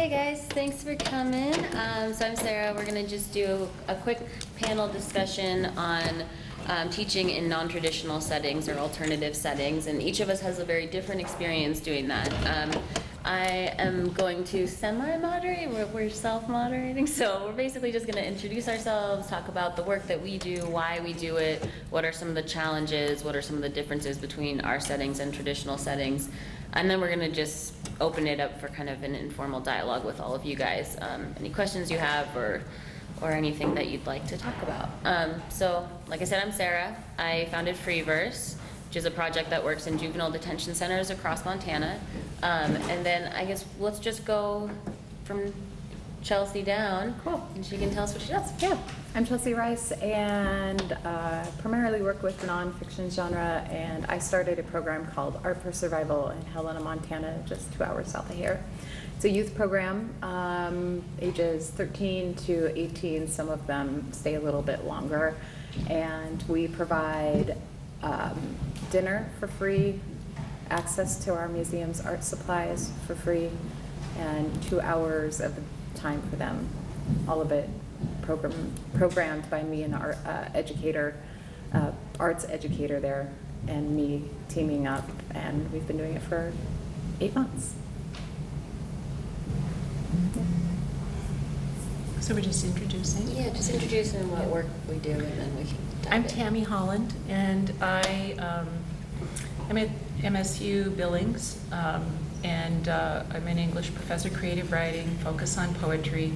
Hey guys, thanks for coming. So I'm Sarah. We're going to just do a quick panel discussion on teaching in non-traditional settings or alternative settings, and each of us has a very different experience doing that. I am going to semi-moderate, we're self-moderating, so we're basically just going to introduce ourselves, talk about the work that we do, why we do it, what are some of the challenges, what are some of the differences between our settings and traditional settings, and then we're going to just open it up for kind of an informal dialogue with all of you guys. Any questions you have or anything that you'd like to talk about. So, like I said, I'm Sarah. I founded Freeverse, which is a project that works in juvenile detention centers across Montana. And then I guess let's just go from Chelsea down. Cool. And she can tell us what she does. Yeah, I'm Chelsea Rice and primarily work with the nonfiction genre, and I started a program called Art for Survival in Helena, Montana, just 2 hours south of here. It's a youth program, ages 13 to 18, some of them stay a little bit longer, and we provide dinner for free, access to our museum's art supplies for free, and 2 hours of time for them, all of it programmed by me and our arts educator there, and me teaming up, and we've been doing it for 8 months. So we're just introducing? Yeah, just introducing what work we do, and then we can dive I'm in. Tammy Holland, and I'm at MSU Billings, and I'm an English professor, creative writing, focus on poetry.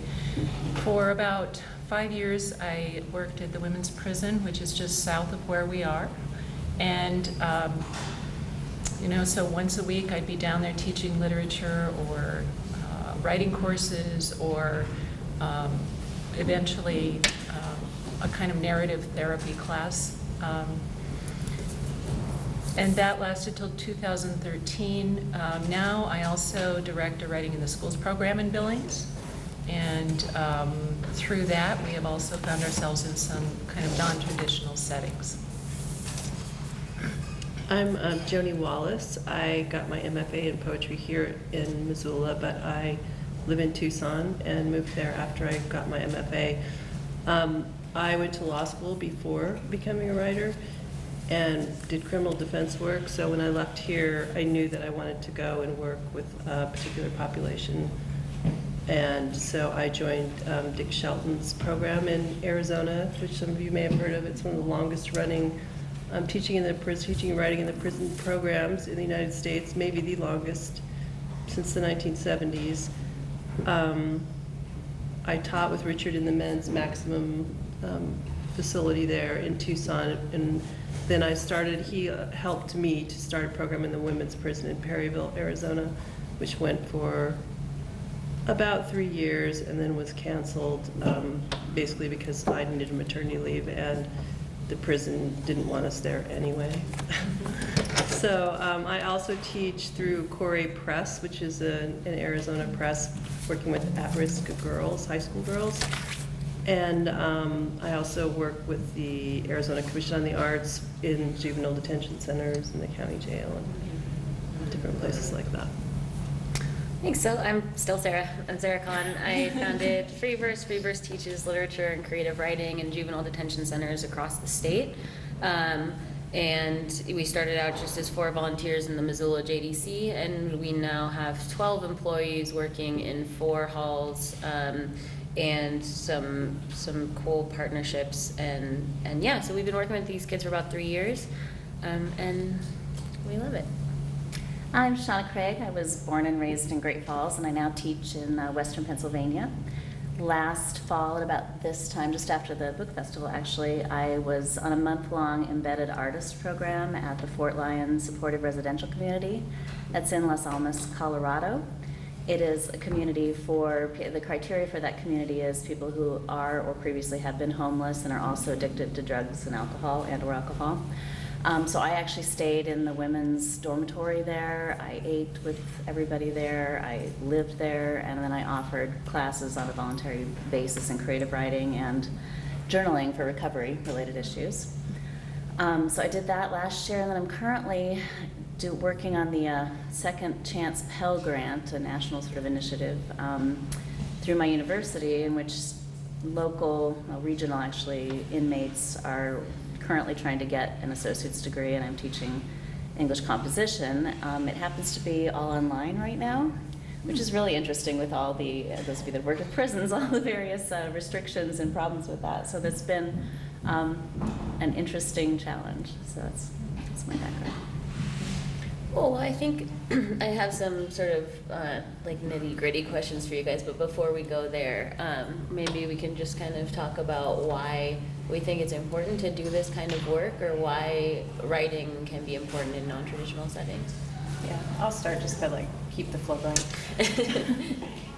For about 5 years, I worked at the women's prison, which is just south of where we are. And, so once a week I'd be down there teaching literature or writing courses or eventually a kind of narrative therapy class. And that lasted till 2013. Now I also direct a Writing in the Schools program in Billings. And through that, we have also found ourselves in some kind of non-traditional settings. I'm Joni Wallace. I got my MFA in poetry here in Missoula, but I live in Tucson and moved there after I got my MFA. I went to law school before becoming a writer and did criminal defense work, so when I left here, I knew that I wanted to go and work with a particular population. And so I joined Dick Shelton's program in Arizona, which some of you may have heard of. It's one of the longest running teaching and writing in the prison programs in the United States, maybe the longest since the 1970s. I taught with Richard in the men's maximum facility there in Tucson, and then he helped me to start a program in the women's prison in Perryville, Arizona, which went for about 3 years and then was canceled, basically because I needed maternity leave and the prison didn't want us there anyway. So I also teach through Corey Press, which is an Arizona press working with at-risk girls, high school girls. And I also work with the Arizona Commission on the Arts in juvenile detention centers and the county jail and different places like that. Thanks. So I'm still Sarah. I'm Sarah Kahn. I founded Freeverse. Freeverse teaches literature and creative writing in juvenile detention centers across the state. And we started out just as 4 volunteers in the Missoula JDC, and we now have 12 employees working in 4 halls, and some cool partnerships. And yeah, so we've been working with these kids for about 3 years, and we love it. I'm Shauna Craig. I was born and raised in Great Falls, and I now teach in Western Pennsylvania. Last fall, at about this time, just after the book festival actually, I was on a month-long embedded artist program at the Fort Lyons Supportive Residential Community that's in Las Almas, Colorado. It is a community the criteria for that community is people who are or previously have been homeless and are also addicted to drugs and alcohol. So I actually stayed in the women's dormitory there. I ate with everybody there. I lived there, and then I offered classes on a voluntary basis in creative writing and journaling for recovery-related issues. So I did that last year, and then I'm currently working on the Second Chance Pell Grant, a national sort of initiative through my university, in which local, regional actually, inmates are currently trying to get an associate's degree, and I'm teaching English composition. It happens to be all online right now, which is really interesting with all the, those of you that work with prisons, all the various restrictions and problems with that. So that's been an interesting challenge. So that's my background. Well, I think I have some sort of like nitty-gritty questions for you guys, but before we go there, maybe we can just kind of talk about why we think it's important to do this kind of work, or why writing can be important in non-traditional settings. Yeah, I'll start just to like keep the flow going.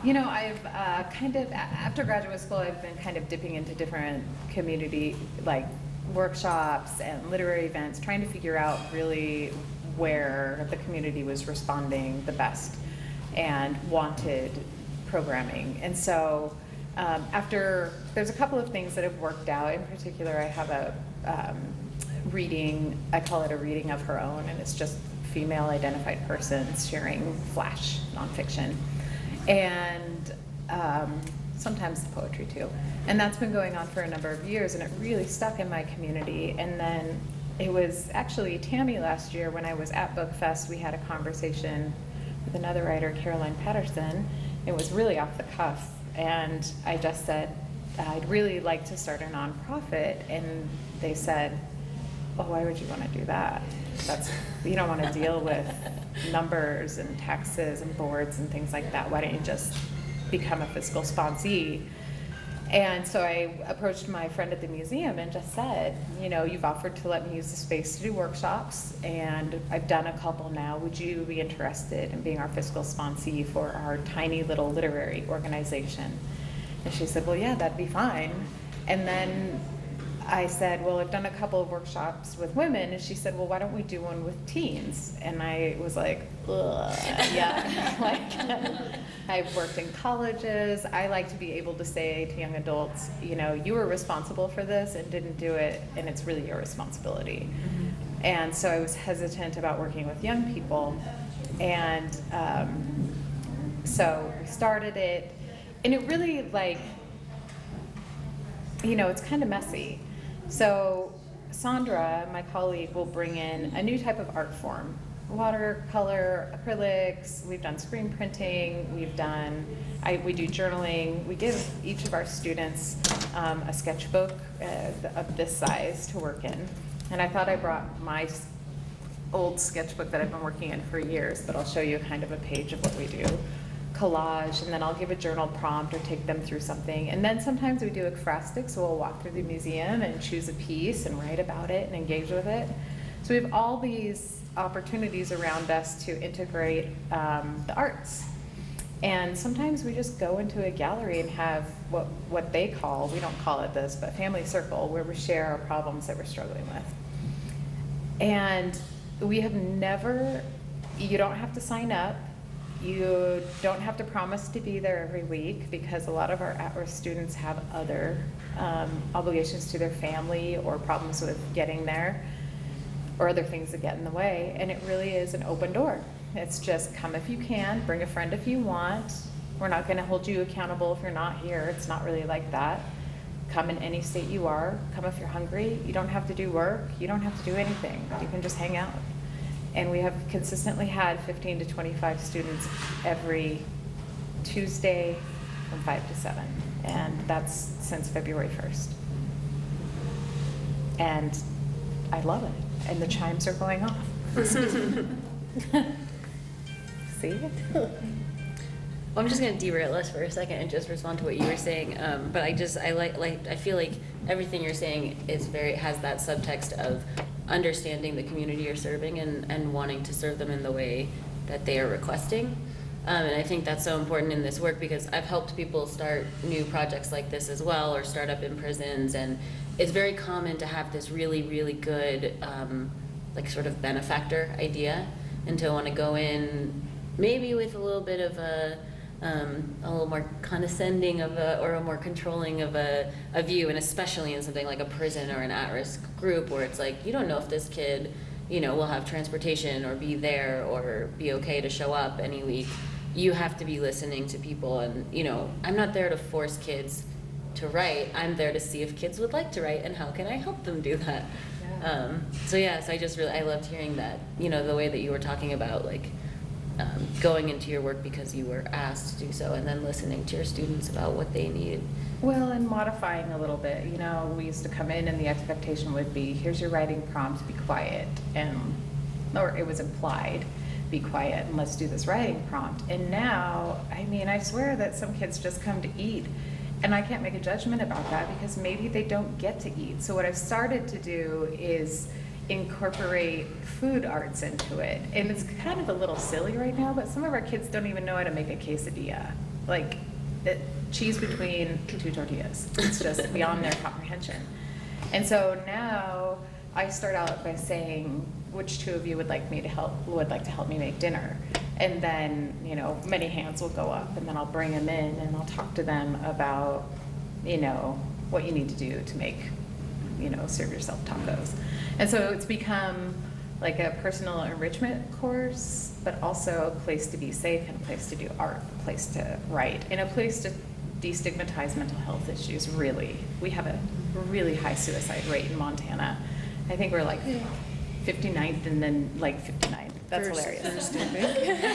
You know, I've after graduate school, I've been kind of dipping into different community like workshops and literary events, trying to figure out really where the community was responding the best and wanted programming. And so after, there's a couple of things that have worked out. In particular, I have a reading, I call it a reading of her own, and it's just female identified persons sharing flash nonfiction. And sometimes poetry too. And that's been going on for a number of years, and it really stuck in my community. And then it was actually Tammy last year when I was at BookFest, we had a conversation with another writer, Caroline Patterson. It was really off the cuff, and I just said, I'd really like to start a nonprofit, and they said, oh, why would you want to do that? You don't want to deal with numbers and taxes and boards and things like that. Why don't you just become a fiscal sponsee? And so I approached my friend at the museum and just said, you know, you've offered to let me use the space to do workshops, and I've done a couple now. Would you be interested in being our fiscal sponsee for our tiny little literary organization? And she said, well, yeah, that'd be fine. And then I said, well, I've done a couple of workshops with women. And she said, well, why don't we do one with teens? And I was like, ugh, yeah. Like, I've worked in colleges. I like to be able to say to young adults, you know, you were responsible for this and didn't do it, and it's really your responsibility. Mm-hmm. And so I was hesitant about working with young people. And so we started it, and it really, like, you know, it's kind of messy. So Sandra, my colleague, will bring in a new type of art form. Watercolor, acrylics, we've done screen printing, we do journaling. We give each of our students a sketchbook of this size to work in. And I thought I brought my old sketchbook that I've been working in for years, but I'll show you kind of a page of what we do. Collage, and then I'll give a journal prompt or take them through something. And then sometimes we do ekphrastic, so we'll walk through the museum and choose a piece and write about it and engage with it. So we have all these opportunities around us to integrate the arts. And sometimes we just go into a gallery and have what they call, we don't call it this, but family circle, where we share our problems that we're struggling with. And we have never, you don't have to sign up. You don't have to promise to be there every week, because a lot of our at-risk students have other obligations to their family or problems with getting there, or other things that get in the way. And it really is an open door. It's just come if you can, bring a friend if you want. We're not going to hold you accountable if you're not here. It's not really like that. Come in any state you are. Come if you're hungry. You don't have to do work. You don't have to do anything. You can just hang out. And we have consistently had 15 to 25 students every Tuesday from 5 to 7. And that's since February 1st. And I love it. And the chimes are going off. See? Well, I'm just gonna derail us for a second and just respond to what you were saying. But I feel like everything you're saying has that subtext of understanding the community you're serving and wanting to serve them in the way that they are requesting. And I think that's so important in this work, because I've helped people start new projects like this as well, or start up in prisons, and it's very common to have this really, really good like sort of benefactor idea, and to want to go in maybe with a little bit of a little more condescending or a more controlling of a view, and especially in something like a prison or an at-risk group, where it's like, you don't know if this kid we'll have transportation or be there or be okay to show up any week. You have to be listening to people, and, I'm not there to force kids to write. I'm there to see if kids would like to write and how can I help them do that. So I loved hearing that, the way that you were talking about, like, going into your work because you were asked to do so, and then listening to your students about what they need. Well, and modifying a little bit, we used to come in and the expectation would be, here's your writing prompt, be quiet, or it was implied, be quiet and let's do this writing prompt. And now, I swear that some kids just come to eat, and I can't make a judgment about that because maybe they don't get to eat. So what I've started to do is incorporate food arts into it. And it's kind of a little silly right now, but some of our kids don't even know how to make a quesadilla. Like, cheese between two tortillas. It's just beyond their comprehension. And so now I start out by saying, which two of you would like to help me make dinner? And then, many hands will go up, and then I'll bring them in and I'll talk to them about, what you need to do to make, serve yourself tacos. And so it's become like a personal enrichment course, but also a place to be safe and a place to do art, a place to write, and a place to destigmatize mental health issues, really. We have a really high suicide rate in Montana. I think we're like 59th and then like 59th. That's hilarious.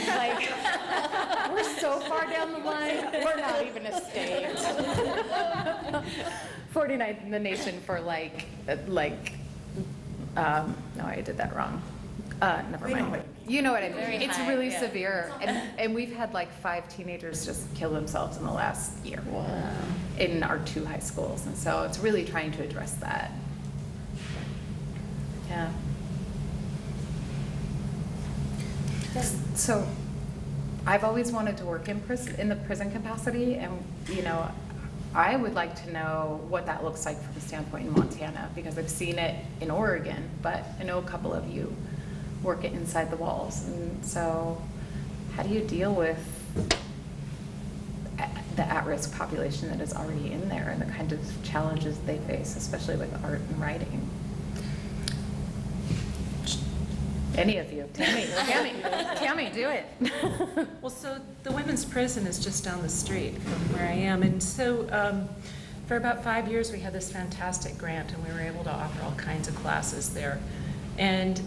Like, we're so far down the line, we're not even a state. 49th in the nation for no, I did that wrong. Never mind. You know what I mean. Very It's high, really yeah. severe. And we've had like 5 teenagers just kill themselves in the last year in our 2 high schools. And so it's really trying to address that. Yeah. So I've always wanted to work in the prison capacity, and I would like to know what that looks like from a standpoint in Montana, because I've seen it in Oregon, but I know a couple of you work it inside the walls. And so how do you deal with the at-risk population that is already in there and the kind of challenges they face, especially with art and writing? Any of you, Tammy, do it. Well, so the women's prison is just down the street from where I am, and so for about 5 years we had this fantastic grant, and we were able to offer all kinds of classes there. And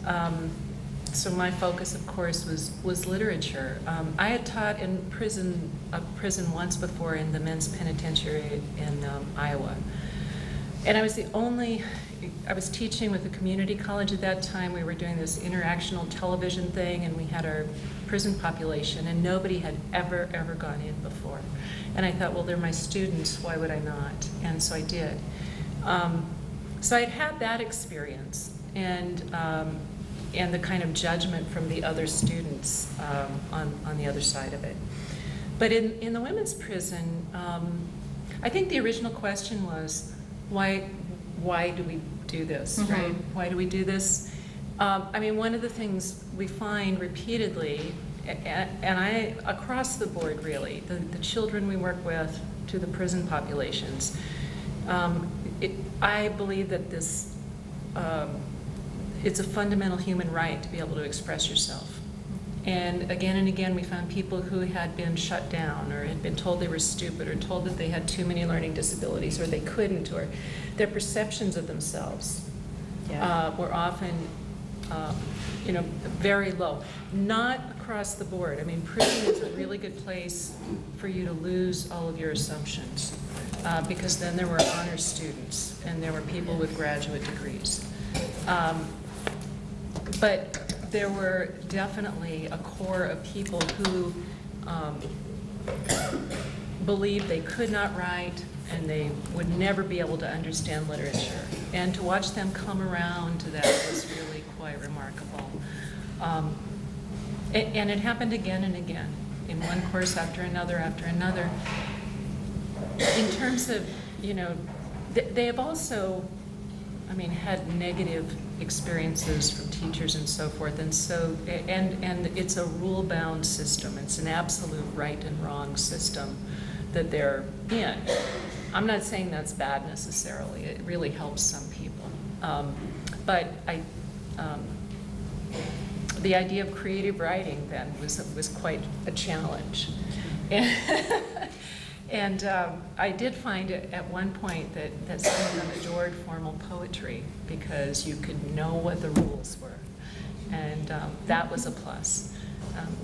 so my focus, of course, was literature. I had taught in prison once before in the men's penitentiary in Iowa, and I was teaching with a community college at that time. We were doing this interactional television thing, and we had our prison population, and nobody had ever gone in before. And I thought, well, they're my students, why would I not? And so I did. So I'd had that experience, and the kind of judgment from the other students on the other side of it. But in the women's prison, I think the original question was, why do we do this, Mm-hmm. right? Why do we do this? One of the things we find repeatedly, and across the board really, the children we work with to the prison populations, I believe that this, it's a fundamental human right to be able to express yourself. And again, we found people who had been shut down, or had been told they were stupid, or told that they had too many learning disabilities, or they couldn't, or their perceptions of themselves were often, very low. Not across the board. Prison is a really good place for you to lose all of your assumptions, because then there were honor students, and there were people with graduate degrees. But there were definitely a core of people who believed they could not write, and they would never be able to understand literature. And to watch them come around to that was really quite remarkable. And it happened again and again, in one course after another. In terms of, they have also, had negative experiences from teachers and so forth, and so, and it's a rule-bound system. It's an absolute right and wrong system that they're in. I'm not saying that's bad necessarily. It really helps some people. But the idea of creative writing then was quite a challenge. And I did find at one point that some of them adored formal poetry because you could know what the rules were. And that was a plus.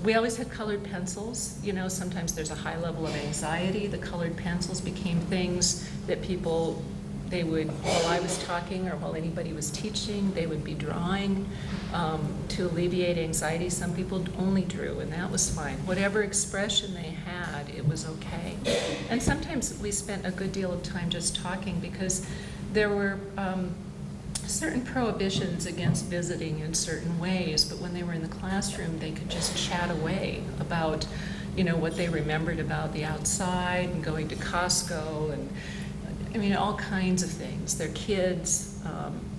We always had colored pencils. You know, sometimes there's a high level of anxiety. The colored pencils became things that people, they would, while I was talking or while anybody was teaching, they would be drawing to alleviate anxiety. Some people only drew, and that was fine. Whatever expression they had, it was okay. And sometimes we spent a good deal of time just talking because there were certain prohibitions against visiting in certain ways, but when they were in the classroom, they could just chat away about, you know, what they remembered about the outside and going to Costco and, I mean, all kinds of things. They're kids,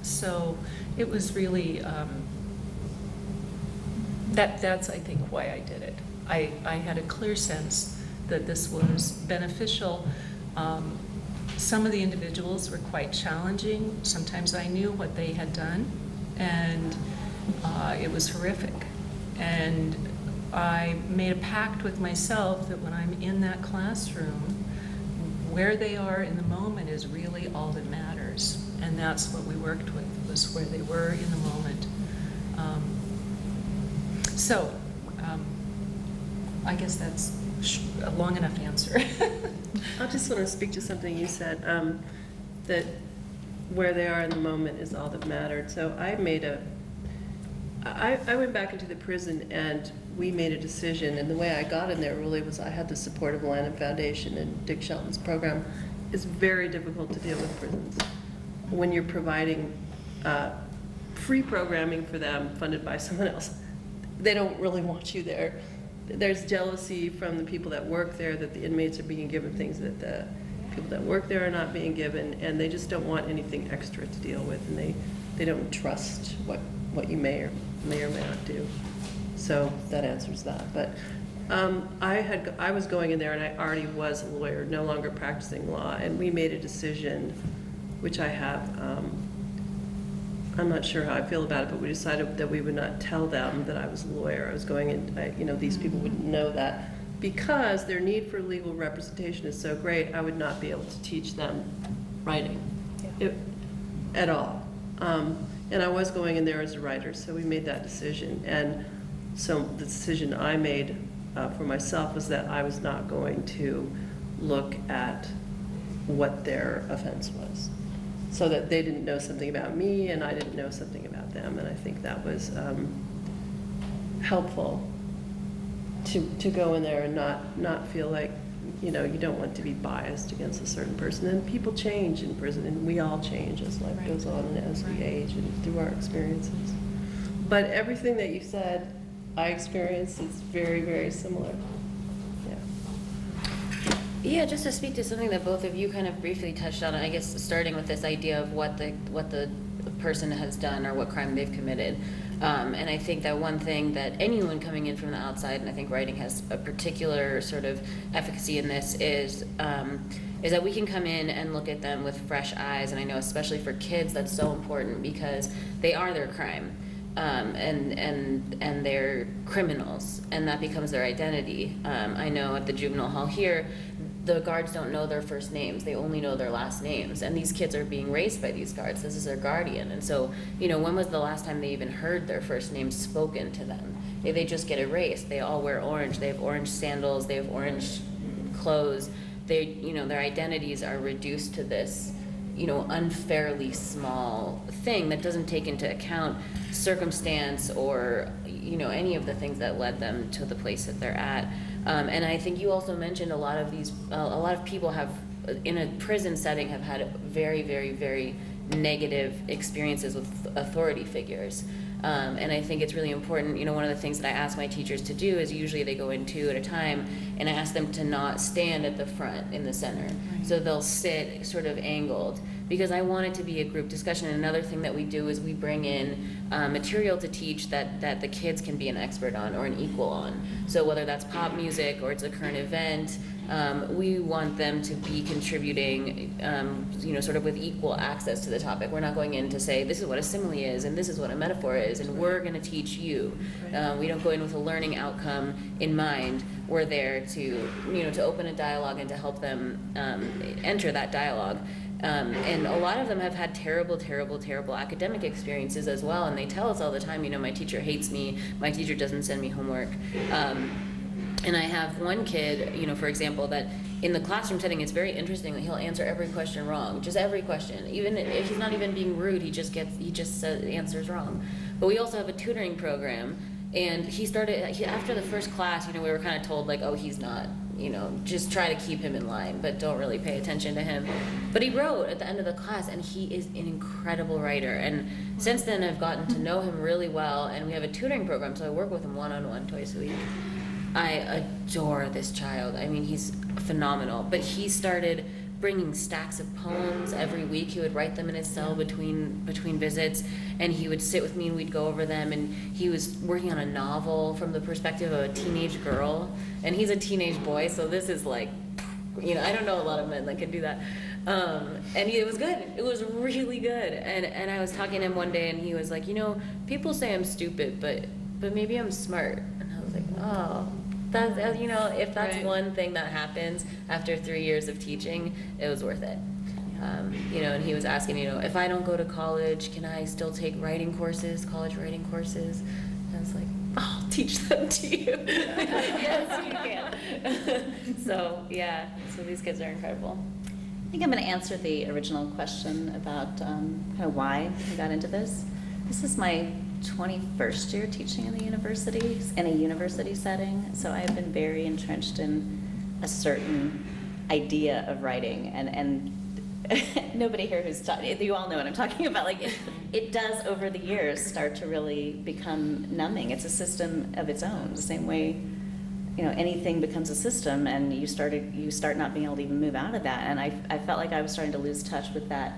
so it was really, that's, I think, why I did it. I had a clear sense that this was beneficial. Some of the individuals were quite challenging. Sometimes I knew what they had done, and it was horrific. And I made a pact with myself that when I'm in that classroom, where they are in the moment is really all that matters. And that's what we worked with, was where they were in the moment. I guess that's a long enough answer. I just want to speak to something you said, that where they are in the moment is all that mattered. So I went back into the prison and we made a decision, and the way I got in there really was I had the support of the Lanham Foundation and Dick Shelton's program. It's very difficult to deal with prisons when you're providing free programming for them funded by someone else. They don't really want you there. There's jealousy from the people that work there that the inmates are being given things that the people that work there are not being given, and they just don't want anything extra to deal with, and they don't trust what you may or may not do. So that answers that. But I was going in there and I already was a lawyer, no longer practicing law, and we made a decision, which I have, I'm not sure how I feel about it, but we decided that we would not tell them that I was a lawyer. I was going in, these people wouldn't know that. Because their need for legal representation is so great, I would not be able to teach them writing at all. And I was going in there as a writer, so we made that decision. And so the decision I made for myself was that I was not going to look at what their offense was, so that they didn't know something about me and I didn't know something about them. And I think that was helpful to go in there and not feel like, you don't want to be biased against a certain person. And people change in prison, and we all change as life goes on and as we age and through our experiences. But everything that you said, I experienced, is very, very similar. Yeah, just to speak to something that both of you kind of briefly touched on, I guess starting with this idea of what the person has done or what crime they've committed. And I think that one thing that anyone coming in from the outside, and I think writing has a particular sort of efficacy in this, is that we can come in and look at them with fresh eyes. And I know especially for kids that's so important because they are their crime. And they're criminals, and that becomes their identity. I know at the juvenile hall here, the guards don't know their first names, they only know their last names, and these kids are being raised by these guards. This is their guardian. And so, when was the last time they even heard their first name spoken to them? They just get erased. They all wear orange, they have orange sandals, they have orange clothes. Their identities are reduced to this unfairly small thing that doesn't take into account circumstance or any of the things that led them to the place that they're at. And I think you also mentioned a lot of people have, in a prison setting, have had very, very, very negative experiences with authority figures. And I think it's really important, one of the things that I ask my teachers to do is usually they go in 2 at a time, and I ask them to not stand at the front in the center. Right. So they'll sit sort of angled because I want it to be a group discussion. And another thing that we do is we bring in material to teach that the kids can be an expert on or an equal on. So whether that's pop music or it's a current event, we want them to be contributing, sort of with equal access to the topic. We're not going in to say, this is what a simile is, and this is what a metaphor is, and we're going to teach you. We don't go in with a learning outcome in mind. We're there to open a dialogue and to help them enter that dialogue. And a lot of them have had terrible, terrible, terrible academic experiences as well, and they tell us all the time, my teacher hates me, my teacher doesn't send me homework. And I have one kid, for example, that in the classroom setting, it's very interesting that he'll answer every question wrong, just every question. Even if he's not even being rude, he just says answers wrong. But we also have a tutoring program, and after the first class, we were kind of told like, oh, he's not, just try to keep him in line, but don't really pay attention to him. But he wrote at the end of the class, and he is an incredible writer. And since then, I've gotten to know him really well, and we have a tutoring program, so I work with him one-on-one twice a week. I adore this child. I mean, he's phenomenal. But he started bringing stacks of poems every week. He would write them in his cell between visits, and he would sit with me and we'd go over them. And he was working on a novel from the perspective of a teenage girl, and he's a teenage boy, so this is like, I don't know a lot of men that can do that. And it was good. It was really good. And I was talking to him one day, and he was like, people say I'm stupid, but maybe I'm smart. And I was like, oh. That's, if that's Right. one thing that happens after 3 years of teaching, it was worth it. And he was asking, if I don't go to college, can I still take college writing courses? And I was like, I'll teach them to you. Yes, you can. So these kids are incredible. I think I'm going to answer the original question about kind of why I got into this. This is my 21st year teaching in a university setting, so I've been very entrenched in a certain idea of writing, and nobody here who's you all know what I'm talking about. Like it does over the years start to really become numbing. It's a system of its own, the same way anything becomes a system, and you start not being able to even move out of that. And I felt like I was starting to lose touch with that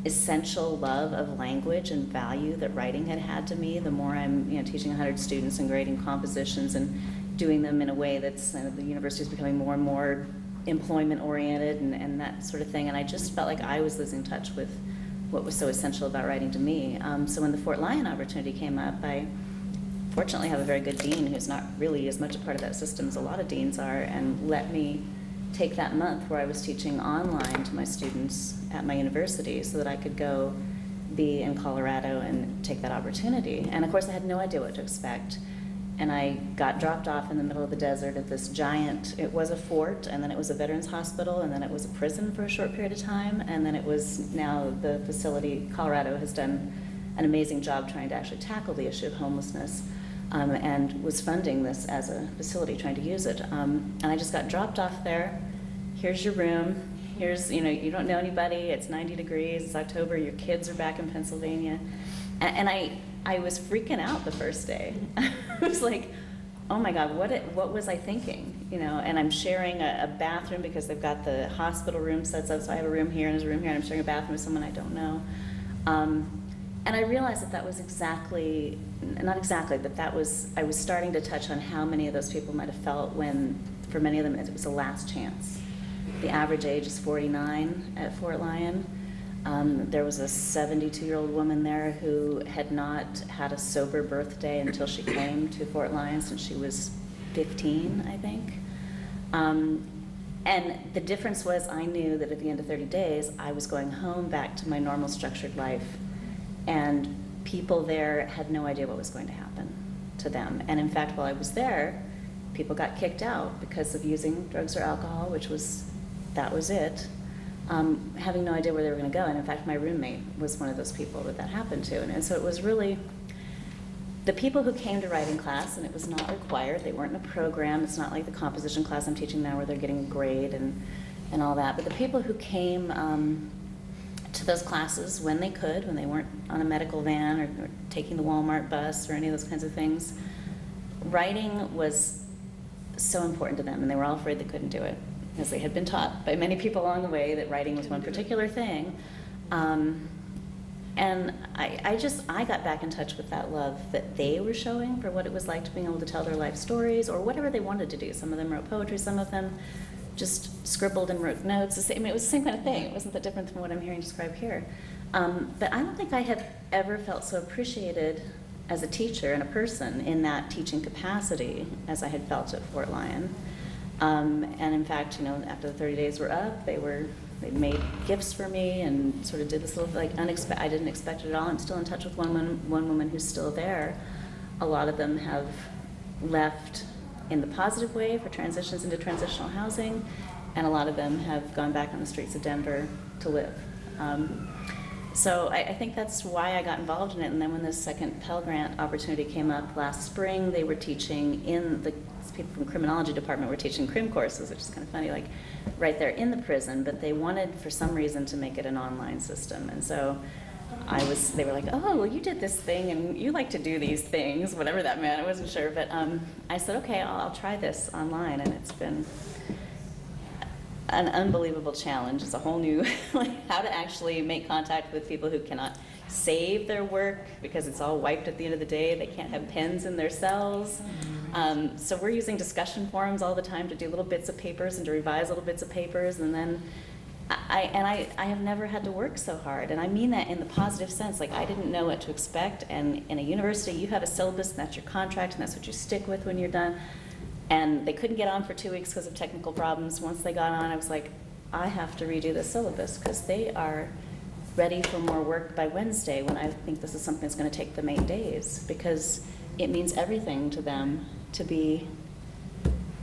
essential love of language and value that writing had to me. The more I'm teaching 100 students and grading compositions and doing them in a way that's the university is becoming more and more employment oriented and that sort of thing, and I just felt like I was losing touch with what was so essential about writing to me. So when the Fort Lyon opportunity came up, I fortunately have a very good dean who's not really as much a part of that system as a lot of deans are, and let me take that month where I was teaching online to my students at my university so that I could go be in Colorado and take that opportunity. And of course I had no idea what to expect. And I got dropped off in the middle of the desert at this giant, it was a fort, and then it was a veterans hospital, and then it was a prison for a short period of time, and then it was now the facility. Colorado has done an amazing job trying to actually tackle the issue of homelessness. And was funding this as a facility, trying to use it. And I just got dropped off there. Here's your room. Here's, you don't know anybody. It's 90 degrees. It's October. Your kids are back in Pennsylvania. And I was freaking out the first day. I was like, oh my God, what was I thinking? And I'm sharing a bathroom because they've got the hospital room sets up. So I have a room here and there's a room here, and I'm sharing a bathroom with someone I don't know. And I realized that was exactly, not exactly, but I was starting to touch on how many of those people might have felt when, for many of them, it was a last chance. The average age is 49 at Fort Lyon. There was a 72-year-old woman there who had not had a sober birthday until she came to Fort Lyon since she was 15, I think. And the difference was I knew that at the end of 30 days, I was going home back to my normal structured life. And people there had no idea what was going to happen to them. And in fact, while I was there, people got kicked out because of using drugs or alcohol, that was it, having no idea where they were going to go. And in fact, my roommate was one of those people that happened to. And so it was really the people who came to writing class, and it was not required. They weren't in a program. It's not like the composition class I'm teaching now where they're getting a grade and all that. But the people who came to those classes when they could, when they weren't on a medical van or taking the Walmart bus or any of those kinds of things, writing was so important to them, and they were all afraid they couldn't do it, because they had been taught by many people along the way that writing was one particular thing. And I got back in touch with that love that they were showing for what it was like to being able to tell their life stories or whatever they wanted to do. Some of them wrote poetry, some of them just scribbled and wrote notes. I mean, it was the same kind of thing. It wasn't that different from what I'm hearing described here. But I don't think I have ever felt so appreciated as a teacher and a person in that teaching capacity as I had felt at Fort Lyon. And in fact, after the 30 days were up, they made gifts for me and sort of did this little, like, I didn't expect it at all. I'm still in touch with one woman who's still there. A lot of them have left in the positive way for transitions into transitional housing, and a lot of them have gone back on the streets of Denver to live. So I think that's why I got involved in it. And then when this second Pell Grant opportunity came up last spring, they were teaching people from criminology department were teaching crim courses, which is kind of funny, like right there in the prison, but they wanted for some reason to make it an online system. And so they were like, oh, well, you did this thing and you like to do these things, whatever that meant, I wasn't sure. But I said, okay, I'll try this online, and it's been an unbelievable challenge. It's a whole new, how to actually make contact with people who cannot save their work because it's all wiped at the end of the day. They can't have pens in their cells. So we're using discussion forums all the time to do little bits of papers and to revise little bits of papers. And then I have never had to work so hard. And I mean that in the positive sense. Like, I didn't know what to expect. And in a university, you have a syllabus, and that's your contract, and that's what you stick with when you're done. And they couldn't get on for 2 weeks because of technical problems. Once they got on, I was like, I have to redo the syllabus because they are ready for more work by Wednesday, when I think this is something that's going to take them 8 days, because it means everything to them to be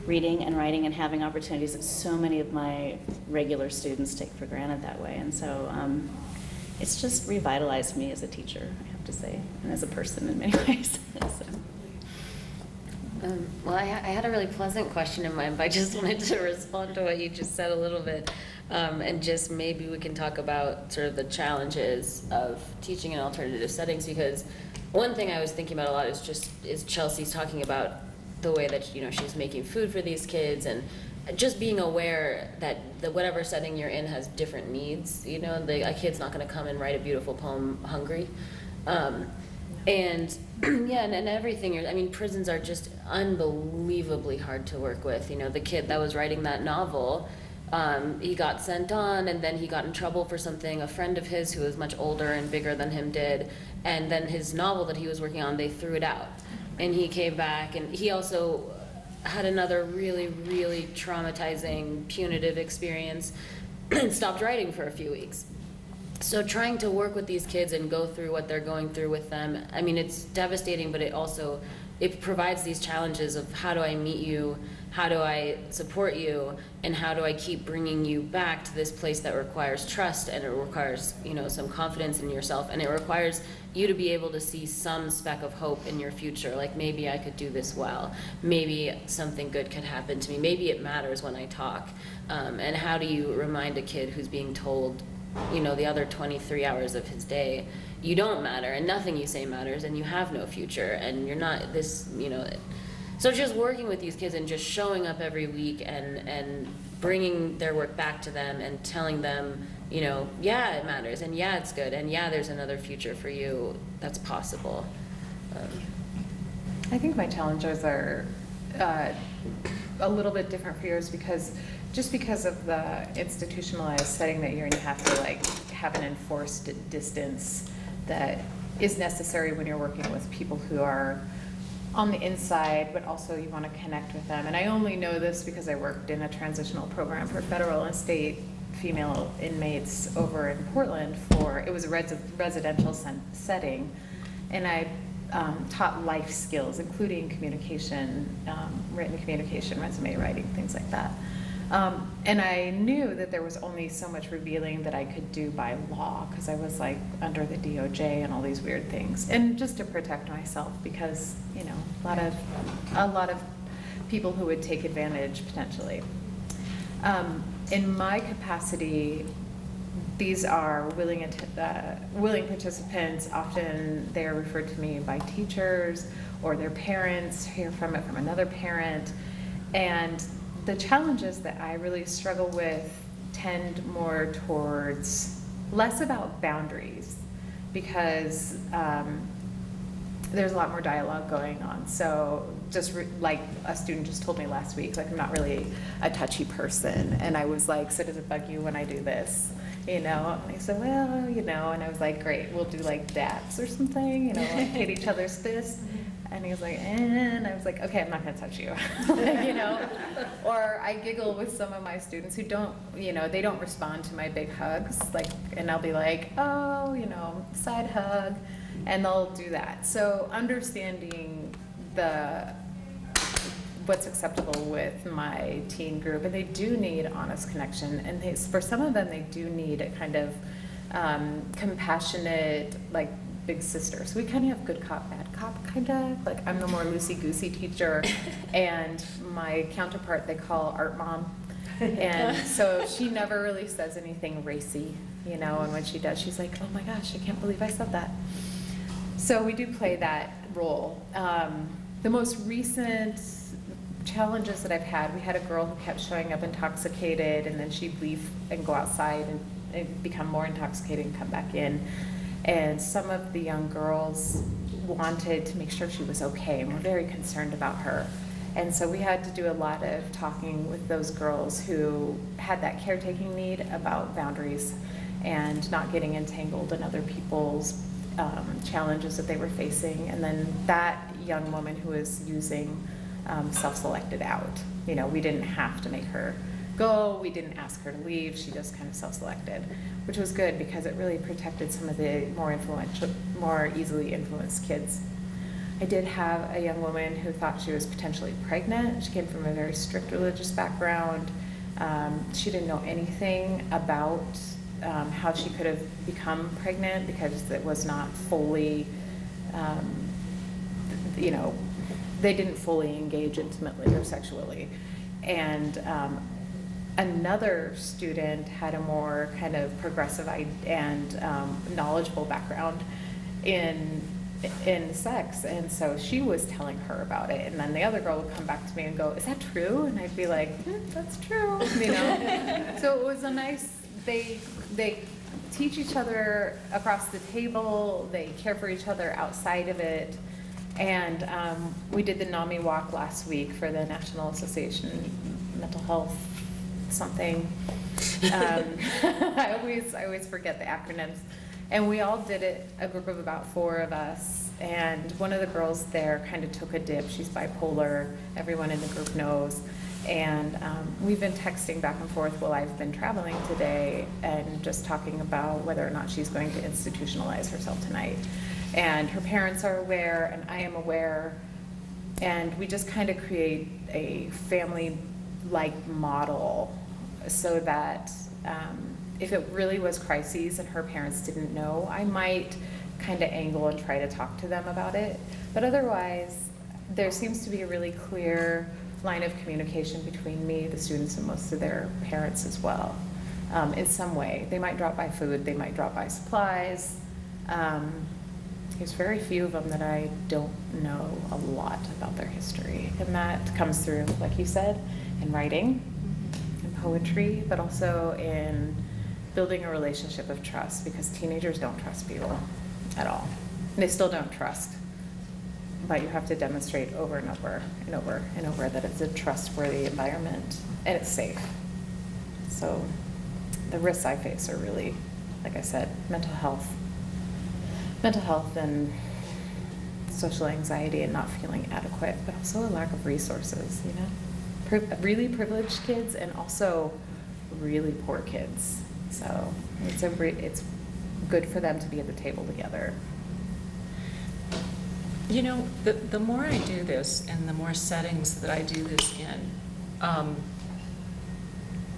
reading and writing and having opportunities that so many of my regular students take for granted that way. And so it's just revitalized me as a teacher, I have to say, and as a person in many ways. So. Well, I had a really pleasant question in mind, but I just wanted to respond to what you just said a little bit, and just maybe we can talk about sort of the challenges of teaching in alternative settings, because one thing I was thinking about a lot is Chelsea's talking about the way that she's making food for these kids, and just being aware that whatever setting you're in has different needs. A kid's not going to come and write a beautiful poem hungry. And yeah, and everything. Prisons are just unbelievably hard to work with. The kid that was writing that novel, he got sent on, and then he got in trouble for something a friend of his who was much older and bigger than him did, and then his novel that he was working on, they threw it out. And he came back, and he also had another really, really traumatizing, punitive experience and stopped writing for a few weeks. So trying to work with these kids and go through what they're going through with them, it's devastating, but it provides these challenges of how do I meet you, how do I support you, and how do I keep bringing you back to this place that requires trust, and it requires some confidence in yourself, and it requires you to be able to see some speck of hope in your future, like maybe I could do this well, maybe something good could happen to me, maybe it matters when I talk, and how do you remind a kid who's being told the other 23 hours of his day, you don't matter, and nothing you say matters, and you have no future, and you're not this, So just working with these kids and just showing up every week and bringing their work back to them and telling them, yeah, it matters, and yeah, it's good, and yeah, there's another future for you that's possible. I think my challenges are a little bit different for yours because of the institutionalized setting that you're in, you have to have an enforced distance that is necessary when you're working with people who are on the inside, but also you want to connect with them. And I only know this because I worked in a transitional program for federal and state female inmates over in Portland it was a residential setting, and I taught life skills, including communication, written communication, resume writing, things like that. And I knew that there was only so much revealing that I could do by law, because I was under the DOJ and all these weird things, and just to protect myself, because a lot of people who would take advantage potentially. In my capacity, these are willing participants. Often they are referred to me by teachers or their parents, hear from it from another parent, and the challenges that I really struggle with tend more towards less about boundaries, because there's a lot more dialogue going on. So just like a student just told me last week, like, I'm not really a touchy person. And I was like, so does it bug you when I do this? You know, and I said, well, you know, and I was like, great, we'll do like daps or something, you know, like hit each other's fists. And he was like, and I was like, okay, I'm not gonna touch you, you know? Or I giggle with some of my students who don't, you know, they don't respond to my big hugs, like, and I'll be like, oh, you know, side hug, and they'll do that. So understanding what's acceptable with my teen group, and they do need honest connection, and for some of them, they do need a kind of compassionate, like, big sister. So we kind of have good cop, bad cop, kind of. Like, I'm the more loosey-goosey teacher, and my counterpart they call art mom. And so she never really says anything racy, you know, and when she does, she's like, oh my gosh, I can't believe I said that. So we do play that role. The most recent challenges that I've had, we had a girl who kept showing up intoxicated, and then she'd leave and go outside and become more intoxicated and come back in. And some of the young girls wanted to make sure she was okay and were very concerned about her. And so we had to do a lot of talking with those girls who had that caretaking need about boundaries and not getting entangled in other people's challenges that they were facing. And then that young woman who was using self-selected out. You know, we didn't have to make her go, we didn't ask her to leave, she just kind of self-selected, which was good because it really protected some of the more easily influenced kids. I did have a young woman who thought she was potentially pregnant. She came from a very strict religious background. She didn't know anything about how she could have become pregnant because it was not fully, you know, they didn't fully engage intimately or sexually. And another student had a more kind of progressive and knowledgeable background in sex, and so she was telling her about it, and then the other girl would come back to me and go, is that true? And I'd be like, that's true, you know. So it was a nice, they teach each other across the table, they care for each other outside of it. And we did the NAMI walk last week for the National Association of Mental Health something. I always forget the acronyms. And we all did it, a group of about 4 of us. And one of the girls there kind of took a dip. She's bipolar. Everyone in the group knows. And we've been texting back and forth while I've been traveling today and just talking about whether or not she's going to institutionalize herself tonight. And her parents are aware, and I am aware. And we just kind of create a family-like model so that if it really was crises and her parents didn't know, I might kind of angle and try to talk to them about it. But otherwise, there seems to be a really clear line of communication between me, the students, and most of their parents as well. In some way, they might drop by food, they might drop by supplies. There's very few of them that I don't know a lot about their history. And that comes through, like you said, in writing, in poetry, but also in building a relationship of trust, because teenagers don't trust people at all. And they still don't trust. But you have to demonstrate over and over and over and over that it's a trustworthy environment and it's safe. So the risks I face are really, like I said, mental health and social anxiety and not feeling adequate, but also a lack of resources, you know? Really privileged kids and also really poor kids. So it's good for them to be at the table together. You know, the more I do this and the more settings that I do this in,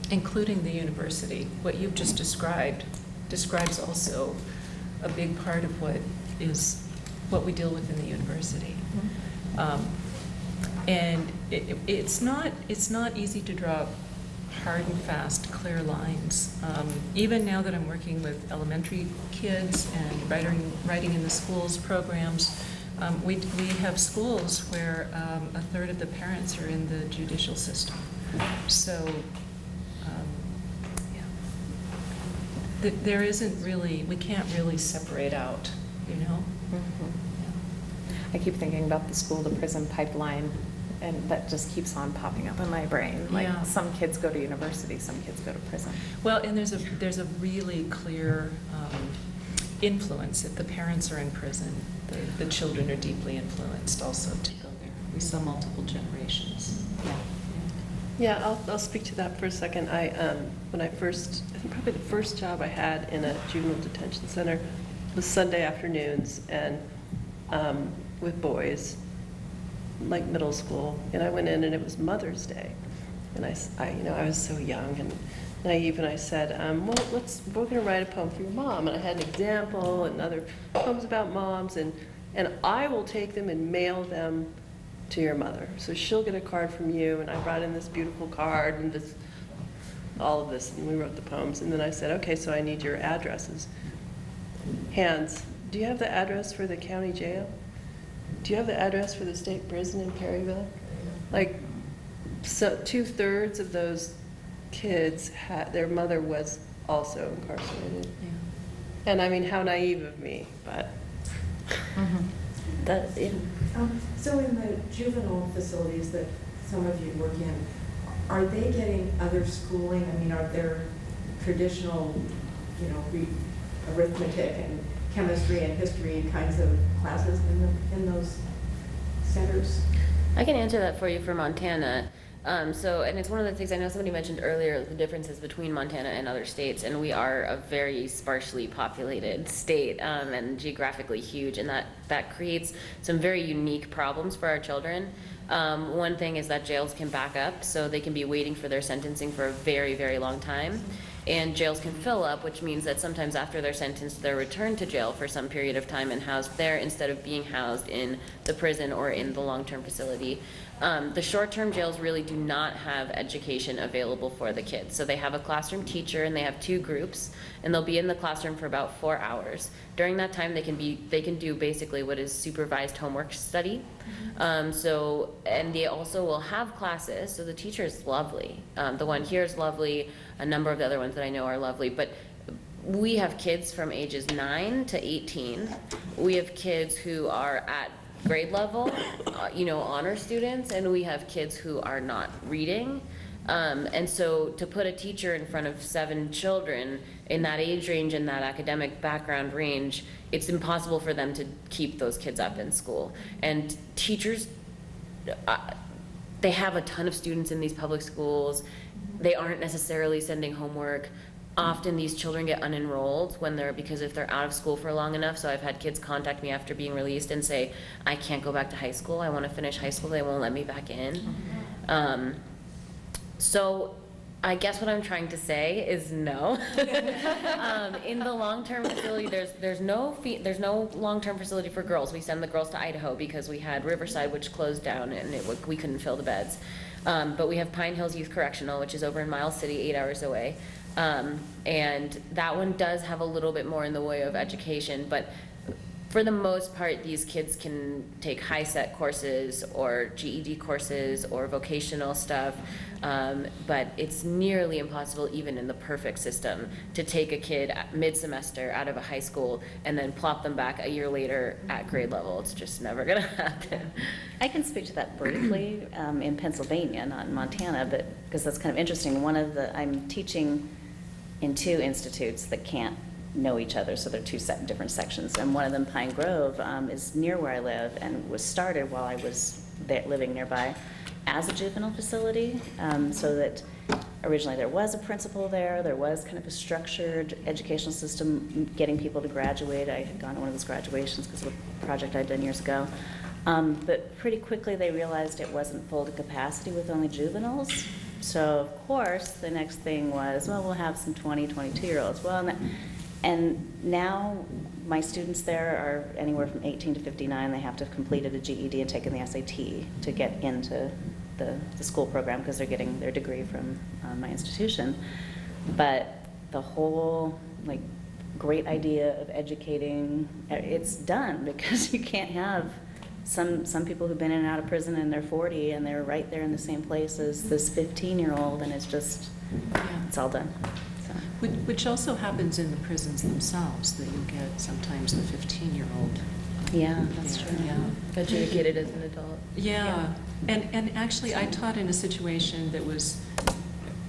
including the university, what you've just describes also a big part of what we deal with in the university. Mm-hmm. And it's not easy to draw hard and fast, clear lines. Even now that I'm working with elementary kids and writing in the schools programs, we have schools where a third of the parents are in the judicial system. So, yeah. there isn't really, we can't really separate out, you know? I keep thinking about the school to prison pipeline, and that just keeps on popping up in my brain. Like, Yeah. some kids go to university, some kids go to prison. Well, and there's a really clear influence. If the parents are in prison, the children are deeply influenced also to go there. We saw multiple generations. Yeah, I'll speak to that for a second. I think probably the first job I had in a juvenile detention center was Sunday afternoons and with boys, like middle school. And I went in and it was Mother's Day. And I was so young and naive, and I said, well, we're going to write a poem for your mom. And I had an example and other poems about moms, and I will take them and mail them to your mother. So she'll get a card from you, and I brought in this beautiful card and all of this, and we wrote the poems. And then I said, okay, so I need your addresses. Hands, do you have the address for the county jail? Do you have the address for the state prison in Perryville? Like, so 2/3 of those kids their mother was also incarcerated. Yeah. And I mean, how naive of me, but. So in the juvenile facilities that some of you work in, are they getting other schooling? I mean, are there traditional, arithmetic and chemistry and history kinds of classes in those centers? I can answer that for you for Montana. And it's one of the things, I know somebody mentioned earlier, the differences between Montana and other states, and we are a very sparsely populated state, and geographically huge, and that creates some very unique problems for our children. One thing is that jails can back up, so they can be waiting for their sentencing for a very, very long time. And jails can fill up, which means that sometimes after they're sentenced, they're returned to jail for some period of time and housed there instead of being housed in the prison or in the long-term facility. The short-term jails really do not have education available for the kids. So they have a classroom teacher and they have 2 groups, and they'll be in the classroom for about 4 hours. During that time, they can do basically what is supervised homework study. And they also will have classes. So the teacher is lovely. The one here is lovely. A number of the other ones that I know are lovely, but we have kids from ages 9 to 18. We have kids who are at grade level, honor students, and we have kids who are not reading. And so to put a teacher in front of 7 children in that age range and that academic background range, it's impossible for them to keep those kids up in school. And teachers, they have a ton of students in these public schools. They aren't necessarily sending homework. Often these children get unenrolled because if they're out of school for long enough. So I've had kids contact me after being released and say, I can't go back to high school. I want to finish high school. They won't let me back in. So I guess what I'm trying to say is no. In the long-term facility, there's no long-term facility for girls. We send the girls to Idaho because we had Riverside, which closed down, and we couldn't fill the beds. But we have Pine Hills Youth Correctional, which is over in Miles City, 8 hours away. And that one does have a little bit more in the way of education, but for the most part, these kids can take HiSET courses or GED courses or vocational stuff, but it's nearly impossible, even in the perfect system, to take a kid mid-semester out of a high school and then plop them back a year later at grade level. It's just never gonna happen. I can speak to that briefly in Pennsylvania, not in Montana, but because that's kind of interesting. I'm teaching in 2 institutes that can't know each other, so they're 2 different sections. And one of them, Pine Grove, is near where I live and was started while I was living nearby as a juvenile facility, so that originally there was a principal there, there was kind of a structured educational system getting people to graduate. I had gone to one of those graduations because of a project I'd done years ago. But pretty quickly they realized it wasn't full to capacity with only juveniles. So of course the next thing was, well, we'll have some 20, 22-year-olds. And now my students there are anywhere from 18 to 59. They have to have completed a GED and taken the SAT to get into the school program because they're getting their degree from my institution. But the whole great idea of educating, it's done because you can't have some people who've been in and out of prison and they're 40 and they're right there in the same place as this 15-year-old, and it's just, it's all done. So, Which also happens in the prisons themselves, that you get sometimes the 15-year-old. Yeah, that's there, true. Yeah. Educated as an adult. Yeah, and actually, I taught in a situation that was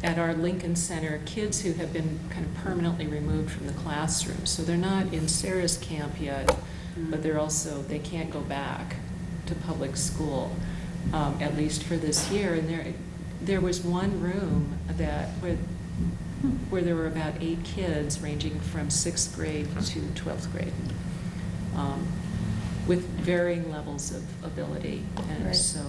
at our Lincoln Center, kids who have been kind of permanently removed from the classroom. So they're not in Sarah's camp yet, but they're also, they can't go back to public school, at least for this year. And there was one room where there were about 8 kids ranging from 6th grade to 12th grade. With varying levels of ability, and Right. so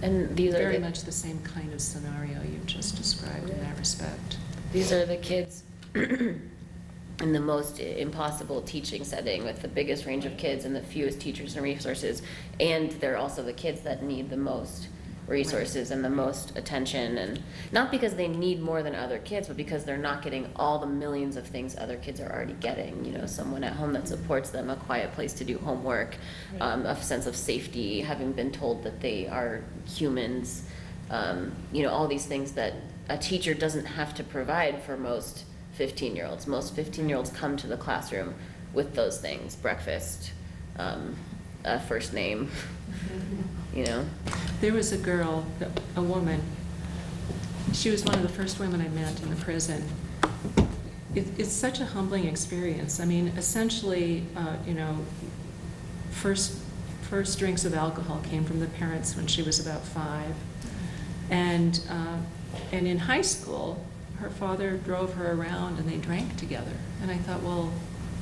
And these are very the- much the same kind of scenario you just described in that respect. These are the kids in the most impossible teaching setting with the biggest range of kids and the fewest teachers and resources. And they're also the kids that need the most resources and the most attention. And not because they need more than other kids, but because they're not getting all the millions of things other kids are already getting. You know, someone at home that supports them, a quiet place to do homework, a sense of safety, having been told that they are humans. You know, all these things that a teacher doesn't have to provide for most 15-year-olds. Most 15-year-olds come to the classroom with those things: breakfast, a first name, you know. There was a girl, a woman, she was one of the first women I met in the prison. It's such a humbling experience. I mean, essentially, you know, first drinks of alcohol came from the parents when she was about 5. And in high school, her father drove her around and they drank together. And I thought, well,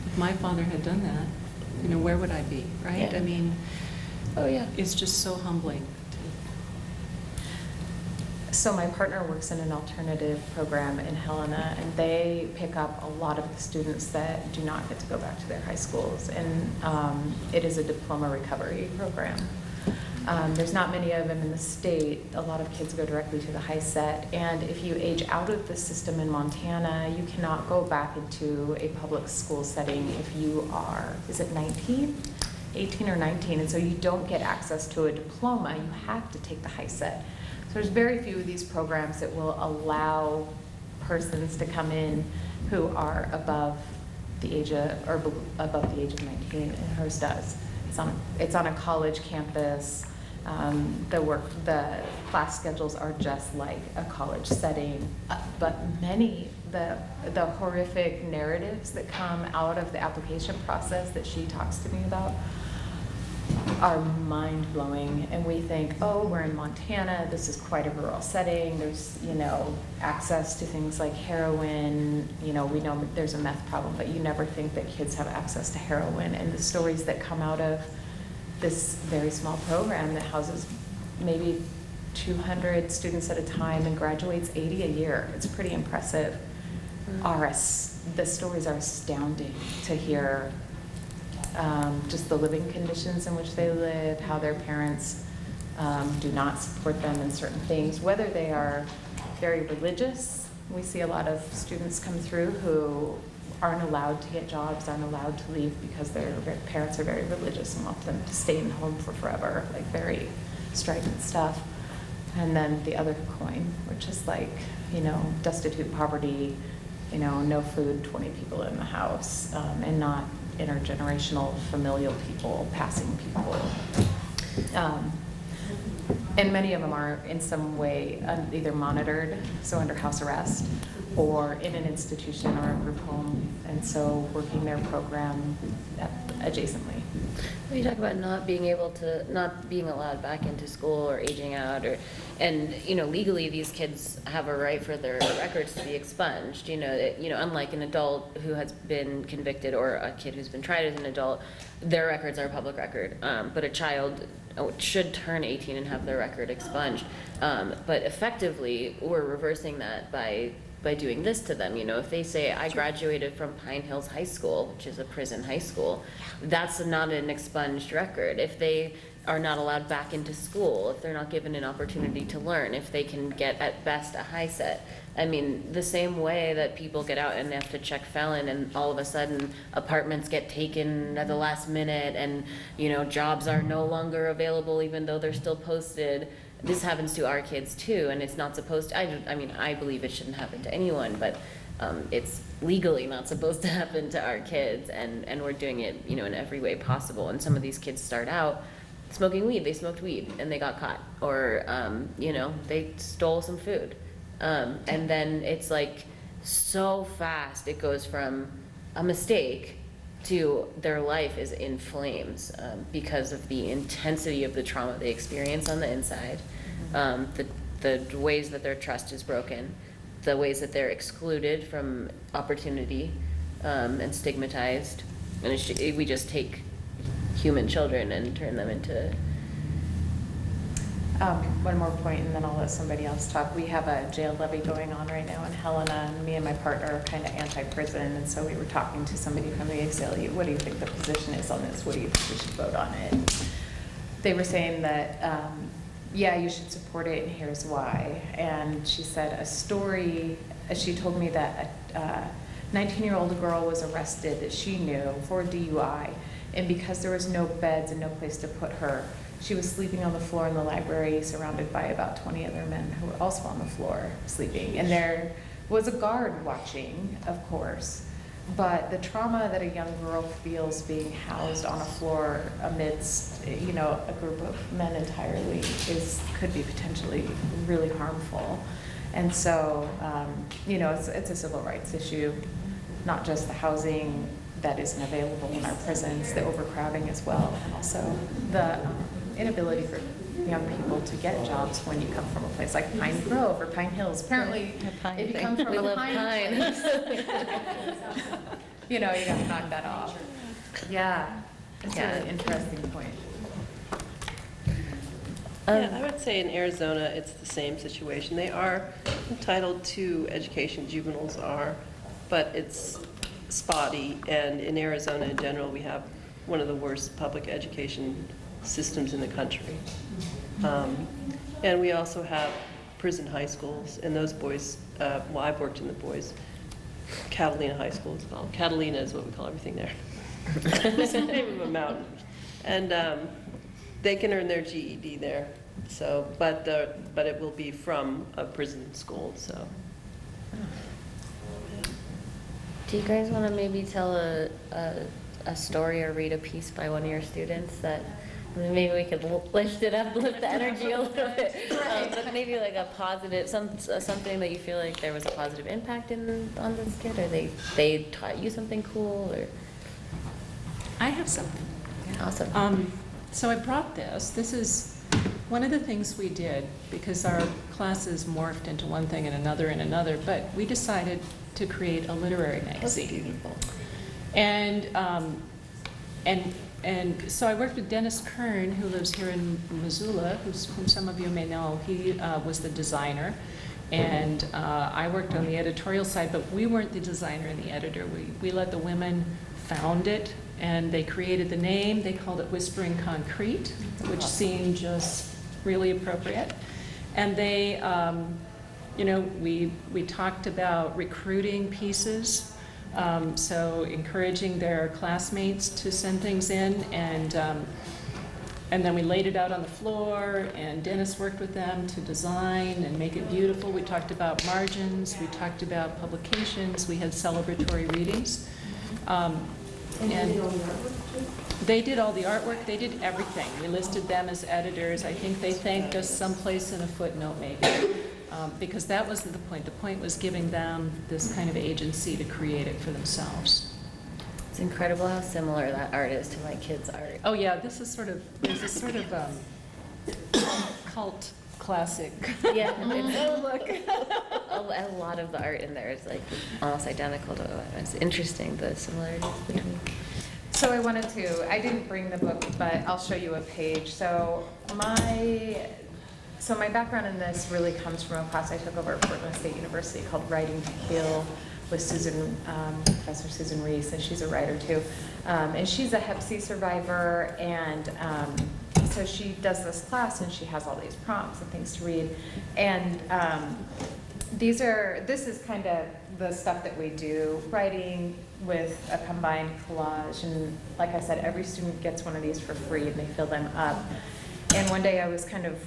if my father had done that, you know, where would I be, right? Yeah. I mean, Oh, yeah. it's just so humbling. so my partner works in an alternative program in Helena, and they pick up a lot of the students that do not get to go back to their high schools. And it is a diploma recovery program. There's not many of them in the state. A lot of kids go directly to the high set. And if you age out of the system in Montana, you cannot go back into a public school setting if you are, is it 19? 18 or 19. And so you don't get access to a diploma. You have to take the high set. So there's very few of these programs that will allow persons to come in who are above the age of, or above the age of 19, and hers does. It's on a college campus. The class schedules are just like a college setting, but the horrific narratives that come out of the application process that she talks to me about are mind-blowing. And we think, oh, we're in Montana, this is quite a rural setting, there's, you know, access to things like heroin, you know, we know there's a meth problem, but you never think that kids have access to heroin. And the stories that come out of this very small program that houses maybe 200 students at a time and graduates 80 a year, it's pretty impressive, the stories are astounding to hear. Just the living conditions in which they live, how their parents do not support them in certain things, whether they are very religious. We see a lot of students come through who aren't allowed to get jobs, aren't allowed to leave because their parents are very religious and want them to stay in the home for forever, like very strident stuff. And then the other coin, which is like, you know, destitute poverty, you know, no food, 20 people in the house, and not intergenerational familial people, passing people. And many of them are in some way either monitored, so under house arrest, or in an institution or a group home, and so working their program adjacently. Well, you talk about not being allowed back into school or aging out, and you know, legally these kids have a right for their records to be expunged. You know, unlike an adult who has been convicted or a kid who's been tried as an adult, their records are public record. But a child should turn 18 and have their record expunged. But effectively, we're reversing that by doing this to them. You know, if they say, I graduated from Pine Hills High School, which is a prison high school, that's not an expunged record. If they are not allowed back into school, if they're not given an opportunity to learn, if they can get at best a high set. I mean, the same way that people get out and they have to check felon and all of a sudden apartments get taken at the last minute and, you know, jobs are no longer available even though they're still posted. this happens to our kids too, and it's not supposed to, I mean, I believe it shouldn't happen to anyone, but it's legally not supposed to happen to our kids, and we're doing it, you know, in every way possible. And some of these kids start out smoking weed. They smoked weed and they got caught, or you know, they stole some food, and then it's like so fast. It goes from a mistake to their life is in flames because of the intensity of the trauma they experience on the inside, the ways that their trust is broken, the ways that they're excluded from opportunity and stigmatized. And we just take human children and turn them into... One more point, and then I'll let somebody else talk. We have a jail levy going on right now in Helena, and me and my partner are kind of anti-prison, and so we were talking to somebody from the ACLU. What do you think the position is on this? What do you think we should vote on it? They were saying that, yeah, you should support it, and here's why. And she said a story, she told me that a 19-year-old girl was arrested that she knew for DUI, and because there was no beds and no place to put her, she was sleeping on the floor in the library, surrounded by about 20 other men who were also on the floor sleeping. And there was a guard watching, of course, but the trauma that a young girl feels being housed on a floor amidst, you know, a group of men entirely could be potentially really harmful. And so, you know, it's a civil rights issue, not just the housing that isn't available in our prisons, the overcrowding as well, and also the inability for young people to get jobs when you come from a place like Pine Grove or Pine Hills. Apparently, if you come from We a love pine place, you know, you got to knock that off. Yeah, it's an interesting point. Yeah, I would say in Arizona, it's the same situation. They are entitled to education, juveniles are, but it's spotty. And in Arizona in general, we have one of the worst public education systems in the country. And we also have prison high schools, and those boys, well, I've worked in the boys, Catalina High School it's called. Catalina is what we call everything there. It's the name of a mountain. And they can earn their GED there, so, but it will be from a prison school, so. Do you guys want to maybe tell a story or read a piece by one of your students that maybe we could lift it up, lift the energy a little bit? But maybe like a positive, something that you feel like there was a positive impact on this kid, or they taught you something cool, or... I have something. Awesome. So I brought this. This is one of the things we did, because our classes morphed into one thing and another, but we decided to create a literary magazine. That's beautiful. And so I worked with Dennis Kern, who lives here in Missoula, whom some of you may know. He was the designer, and I worked on the editorial side, but we weren't the designer and the editor. We let the women found it, and they created the name. They called it Whispering Concrete, which seemed just really appropriate. And they, you know, we talked about recruiting pieces, so encouraging their classmates to send things in, and then we laid it out on the floor, and Dennis worked with them to design and make it beautiful. We talked about margins, we talked about publications, we had celebratory readings. And they did all the artwork, they did everything. We listed them as editors. I think they thanked us someplace in a footnote maybe, because that wasn't the point. The point was giving them this kind of agency to create it for themselves. It's incredible how similar that art is to my kids' art. Oh yeah, this is sort of cult classic. Yeah, Oh, look. a lot of the art in there is like almost identical to it. It's interesting, the similarities between. So I didn't bring the book, but I'll show you a page. So my background in this really comes from a class I took over at Portland State University called Writing to Heal with Professor Susan Reese, and she's a writer too. And she's a Hep C survivor, and so she does this class, and she has all these prompts and things to read. And this is kind of the stuff that we do, writing with a combined collage. And like I said, every student gets one of these for free, and they fill them up. And one day I was kind of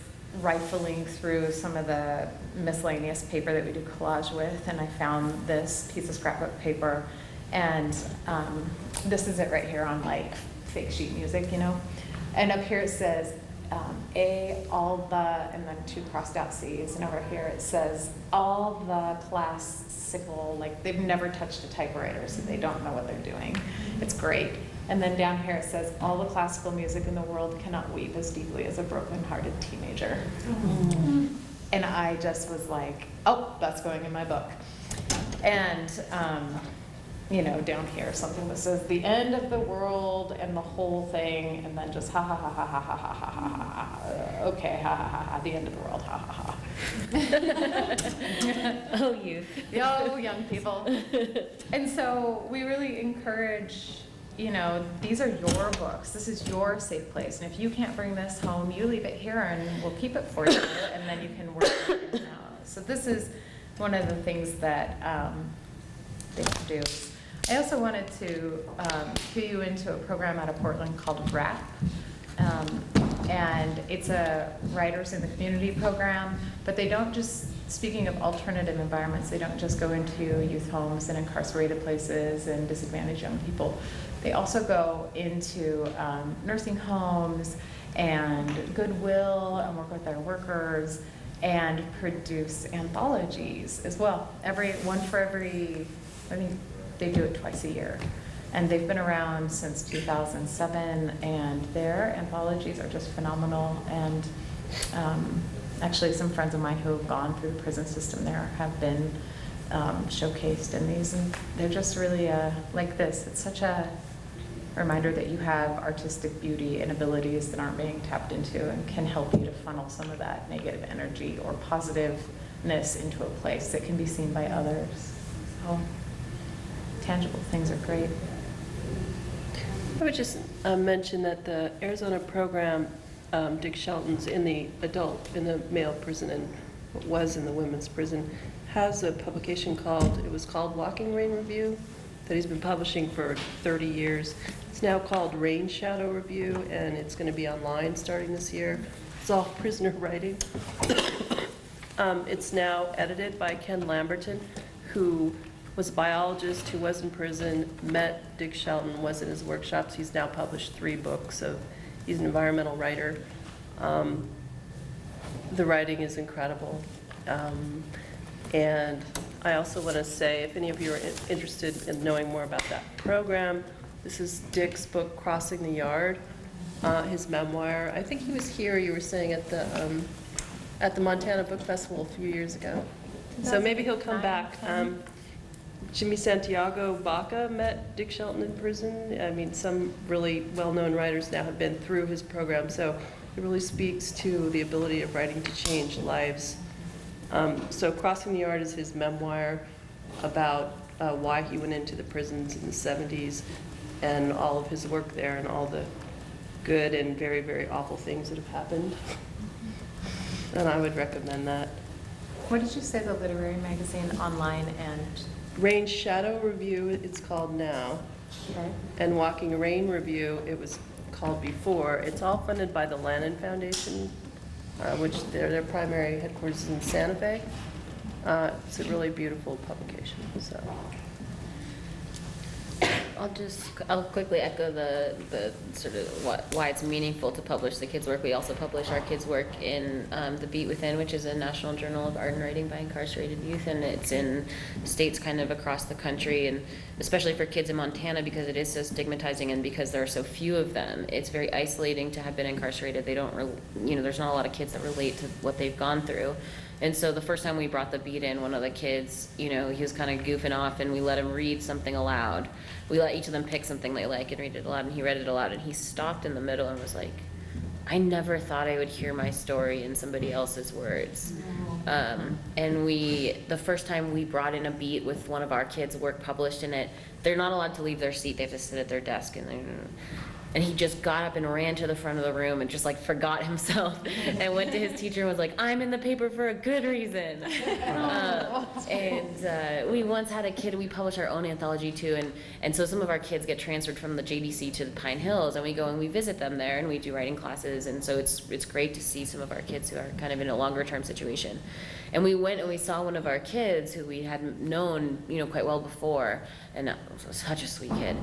rifling through some of the miscellaneous paper that we do collage with, and I found this piece of scrapbook paper, and this is it right here on like fake sheet music, you know? And up here it says A, all the, and then 2 crossed out C's, and over here it says all the classical, like they've never touched a typewriter, so they don't know what they're doing. It's great. And then down here it says, all the classical music in the world cannot weep as deeply as a broken-hearted teenager. And I just was like, oh, that's going in my book. And, you know, down here, something that says, the end of the world and the whole thing, and then just ha ha ha ha ha ha ha ha ha ha ha. Okay, ha ha ha ha, the end of the world, ha ha ha. Oh, youth. Oh, young people. And so we really encourage, you know, these are your books. This is your safe place. And if you can't bring this home, you leave it here and we'll keep it for you, and then you can work it out. So this is one of the things that they produce. I also wanted to cue you into a program out of Portland called WRAP. And it's a Writers in the Community program, but they don't just, speaking of alternative environments, they don't just go into youth homes and incarcerated places and disadvantaged young people. They also go into nursing homes and Goodwill and work with their workers and produce anthologies as well. One for every, I think they do it twice a year. And they've been around since 2007, and their anthologies are just phenomenal. And actually, some friends of mine who have gone through the prison system there have been showcased in these, and they're just really like this. It's such a reminder that you have artistic beauty and abilities that aren't being tapped into, and can help you to funnel some of that negative energy or positiveness into a place that can be seen by others. So tangible things are great. I would just mention that the Arizona program, Dick Shelton's in the male prison and was in the women's prison, has a publication called Walking Rain Review that he's been publishing for 30 years. It's now called Rain Shadow Review, and it's going to be online starting this year. It's all prisoner writing. It's now edited by Ken Lamberton, who was a biologist who was in prison, met Dick Shelton, was in his workshops. He's now published 3 books. He's an environmental writer. The writing is incredible. And I also want to say, if any of you are interested in knowing more about that program, this is Dick's book, Crossing the Yard, his memoir. I think he was here, you were saying, at the Montana Book Festival a few years ago. So maybe he'll come back. Jimmy Santiago Baca met Dick Shelton in prison. I mean, some really well-known writers now have been through his program, so it really speaks to the ability of writing to change lives. So Crossing the Yard is his memoir about why he went into the prisons in the 70s and all of his work there and all the good and very, very awful things that have happened. And I would recommend that. What did you say the literary magazine online and? Rain Shadow Review, it's called now. Okay. And Walking Rain Review, it was called before. It's all funded by the Lannan Foundation, which their primary headquarters is in Santa Fe. It's a really beautiful publication. So I'll quickly echo the sort of why it's meaningful to publish the kids' work. We also publish our kids' work in The Beat Within, which is a national journal of art and writing by incarcerated youth, and it's in states kind of across the country, and especially for kids in Montana because it is so stigmatizing and because there are so few of them. It's very isolating to have been incarcerated. They don't, there's not a lot of kids that relate to what they've gone through. And so the first time we brought The Beat in, one of the kids, he was kind of goofing off, and we let him read something aloud. We let each of them pick something they like and read it aloud, and he read it aloud, and he stopped in the middle and was like, I never thought I would hear my story in somebody else's words. And the first time we brought in a beat with one of our kids' work published in it, they're not allowed to leave their seat. They have to sit at their desk, and he just got up and ran to the front of the room and just forgot himself and went to his teacher and was like, I'm in the paper for a good reason. And we once had a kid, we published our own anthology too, and so some of our kids get transferred from the JDC to the Pine Hills, and we go and we visit them there, and we do writing classes, and so it's great to see some of our kids who are kind of in a longer term situation. And we went and we saw one of our kids who we hadn't known, quite well before, and was such a sweet kid.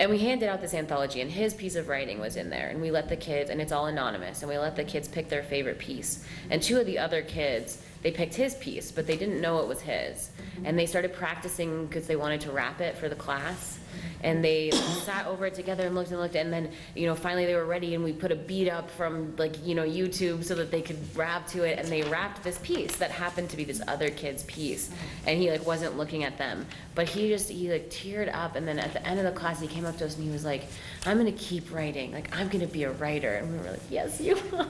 And we handed out this anthology, and his piece of writing was in there, and we let the kids, and it's all anonymous, and we let the kids pick their favorite piece. And two of the other kids, they picked his piece, but they didn't know it was his. And they started practicing because they wanted to wrap it for the class. And they sat over it together and looked, and then, finally they were ready, and we put a beat up from, YouTube so that they could rap to it, and they rapped this piece that happened to be this other kid's piece. And he, wasn't looking at them. But he teared up, and then at the end of the class, he came up to us and he was like, I'm gonna keep writing, I'm gonna be a writer. And we were like, yes, you are.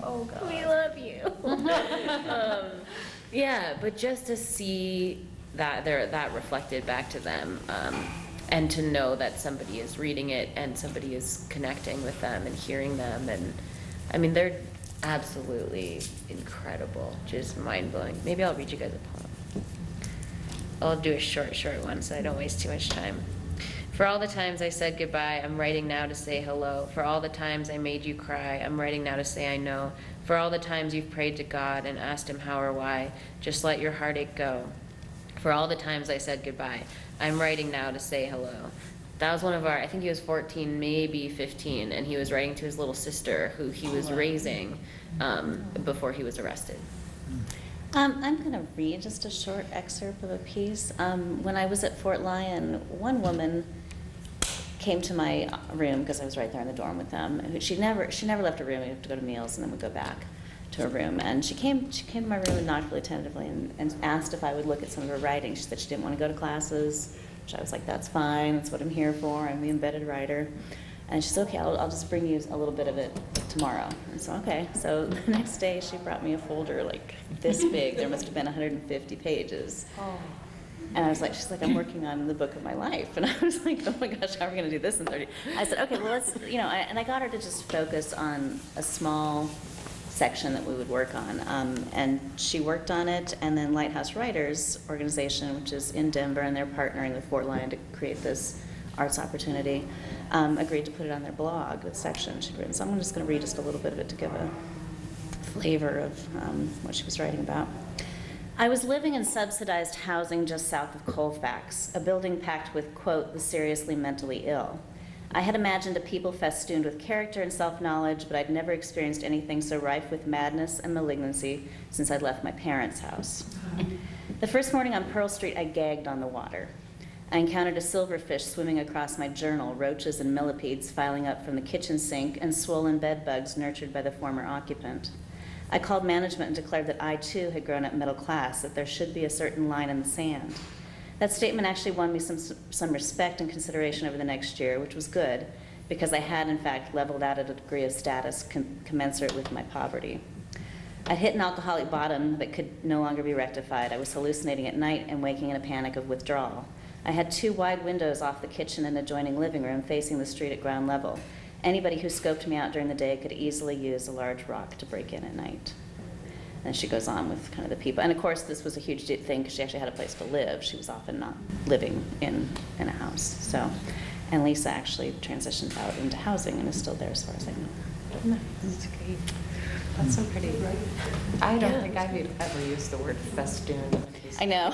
Oh, God. We love you. Yeah, but just to see that reflected back to them, and to know that somebody is reading it and somebody is connecting with them and hearing them, and I mean, they're absolutely incredible, just mind-blowing. Maybe I'll read you guys a poem. I'll do a short one so I don't waste too much time. For all the times I said goodbye, I'm writing now to say hello. For all the times I made you cry, I'm writing now to say I know. For all the times you've prayed to God and asked him how or why, just let your heartache go. For all the times I said goodbye, I'm writing now to say hello. That was one of our, I think he was 14, maybe 15, and he was writing to his little sister who he was raising before he was arrested. I'm going to read just a short excerpt of a piece. When I was at Fort Lyon, one woman came to my room, because I was right there in the dorm with them. She never left her room. We have to go to meals, and then we'd go back to her room. And she came to my room and knocked really tentatively and asked if I would look at some of her writing. She said she didn't want to go to classes, which I was like, that's fine. That's what I'm here for. I'm the embedded writer. And she said, okay, I'll just bring you a little bit of it tomorrow. And so, okay. So the next day, she brought me a folder like this big. There must have been 150 pages. Oh. And I was like, she's like, I'm working on the book of my life. And I was like, oh my gosh, how are we going to do this in 30? I said, okay, well, let's, and I got her to just focus on a small section that we would work on. And she worked on it, and then Lighthouse Writers Organization, which is in Denver, and they're partnering with Fort Lyon to create this arts opportunity, agreed to put it on their blog, the section she'd written. So I'm just going to read just a little bit of it to give a flavor of what she was writing about. I was living in subsidized housing just south of Colfax, a building packed with, quote, the seriously mentally ill. I had imagined a people festooned with character and self-knowledge, but I'd never experienced anything so rife with madness and malignancy since I'd left my parents' house. The first morning on Pearl Street, I gagged on the water. I encountered a silverfish swimming across my journal, roaches and millipedes filing up from the kitchen sink, and swollen bed bugs nurtured by the former occupant. I called management and declared that I, too, had grown up middle class, that there should be a certain line in the sand. That statement actually won me some respect and consideration over the next year, which was good, because I had, in fact, leveled out at a degree of status commensurate with my poverty. I hit an alcoholic bottom that could no longer be rectified. I was hallucinating at night and waking in a panic of withdrawal. I had 2 wide windows off the kitchen and adjoining living room facing the street at ground level. Anybody who scoped me out during the day could easily use a large rock to break in at night. And she goes on with kind of the people. And of course, this was a huge thing because she actually had a place to live. She was often not living in a house. So, and Lisa actually transitioned out into housing and is still there as far as I know. That's great. That's so pretty. I don't think I've ever used the word festoon in a piece. I know.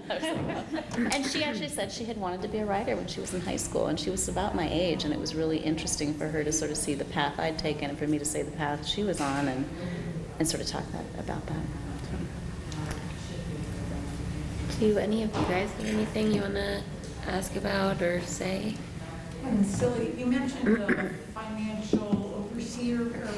I was like, and she actually said she had wanted to be a writer when she was in high school, and she was about my age, and it was really interesting for her to sort of see the path I'd taken and for me to see the path she was on and sort of talk about that. Do any of you guys have anything you want to ask about or say? Silly, you mentioned the financial overseer, or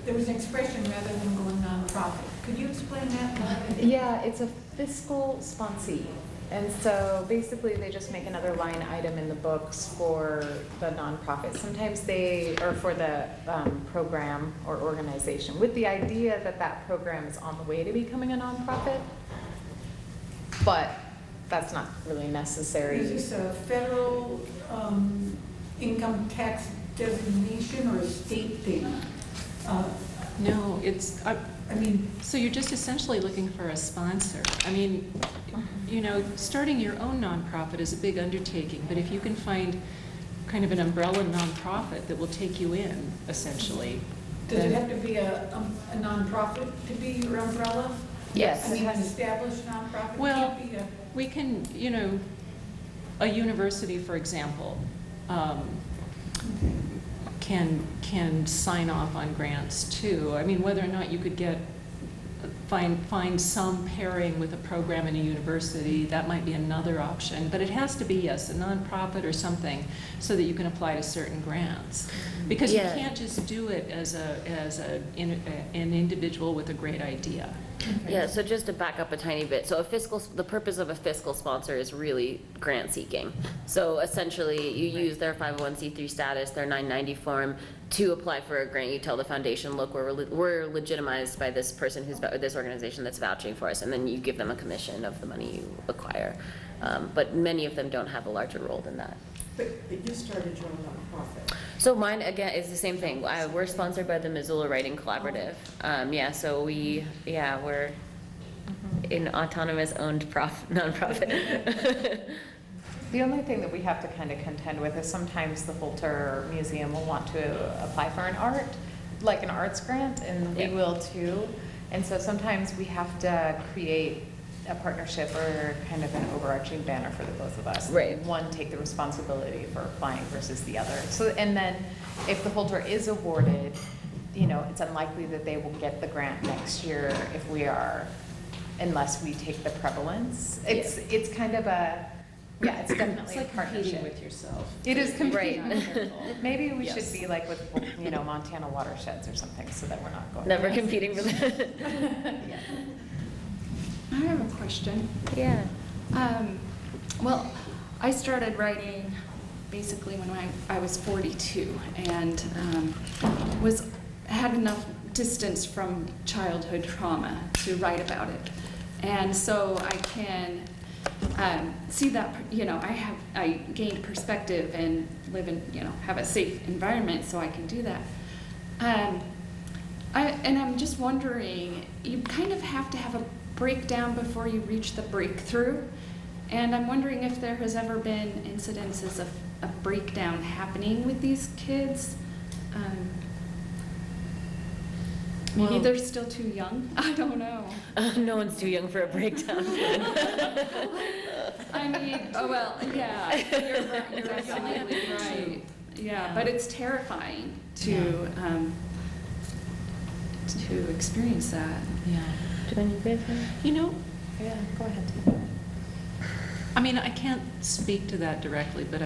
there was an expression rather than going nonprofit. Could you explain that? Yeah, it's a fiscal sponsee. And so basically they just make another line item in the books for the nonprofit. Sometimes or for the program or organization, with the idea that that program is on the way to becoming a nonprofit. But that's not really necessary. Is this a federal income tax designation or a state thing? No, it's, I mean, so you're just essentially looking for a sponsor. I mean, you know, starting your own nonprofit is a big undertaking, but if you can find kind of an umbrella nonprofit that will take you in, essentially. Does it then- have to be a nonprofit to be your umbrella? Yes. I mean, an established nonprofit? Well, Can't be a- we can, you know, a university, for example, can sign off on grants too. I mean, whether or not you could find some pairing with a program in a university, that might be another option. But it has to be, yes, a nonprofit or something, so that you can apply to certain grants. Because you Yeah. can't just do it as an individual with a great idea. Yeah, so just to back up a tiny bit, so the purpose of a fiscal sponsor is really grant seeking. So essentially, you use their 501c3 status, their 990 form to apply for a grant. You tell the foundation, look, we're legitimized by this person this organization that's vouching for us, and then you give them a commission of the money you acquire. But many of them don't have a larger role than that. But you started your own nonprofit. So mine, again, is the same thing. We're sponsored by the Missoula Writing Collaborative. Yeah, so we're an autonomous owned nonprofit. The only thing that we have to kind of contend with is sometimes the Holter Museum will want to apply for an arts grant, and we Yeah. will too. And so sometimes we have to create a partnership or kind of an overarching banner for the both of us. Right. One take the responsibility for applying versus the other. So, and then if the Holter is awarded, you know, it's unlikely that they will get the grant next year if we are, unless we take the prevalence. It's kind of a, yeah, it's definitely It's a like competing partnership. with yourself. It is competing. Right. Maybe we Yes. should be like with, you know, Montana watersheds or something, so that we're not going. Never competing for that. Yeah. I have a question. Yeah. Well, I started writing basically when I was 42 and had enough distance from childhood trauma to write about it. And so I can see that, you know, I gained perspective and live in, you know, have a safe environment so I can do that. And I'm just wondering, you kind of have to have a breakdown before you reach the breakthrough. And I'm wondering if there has ever been incidences of a breakdown happening with these kids. Maybe Well- they're still too young. I don't know. No one's too young for a breakdown. I mean, oh well, yeah, you're absolutely right. Yeah, but it's terrifying to experience that. Yeah. You know, Yeah, go ahead. I mean, I can't speak to that directly, but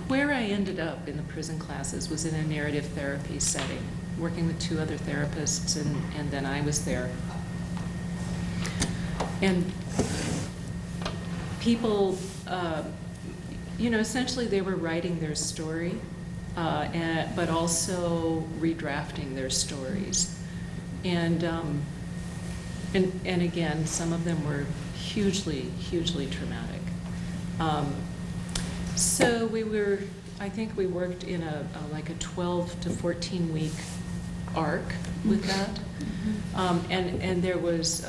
where I ended up in the prison classes was in a narrative therapy setting, working with 2 other therapists, and then I was there. And people, you know, essentially they were writing their story, but also redrafting their stories. And again, some of them were hugely, hugely traumatic. So I think we worked in like a 12 to 14 week arc with that. And there was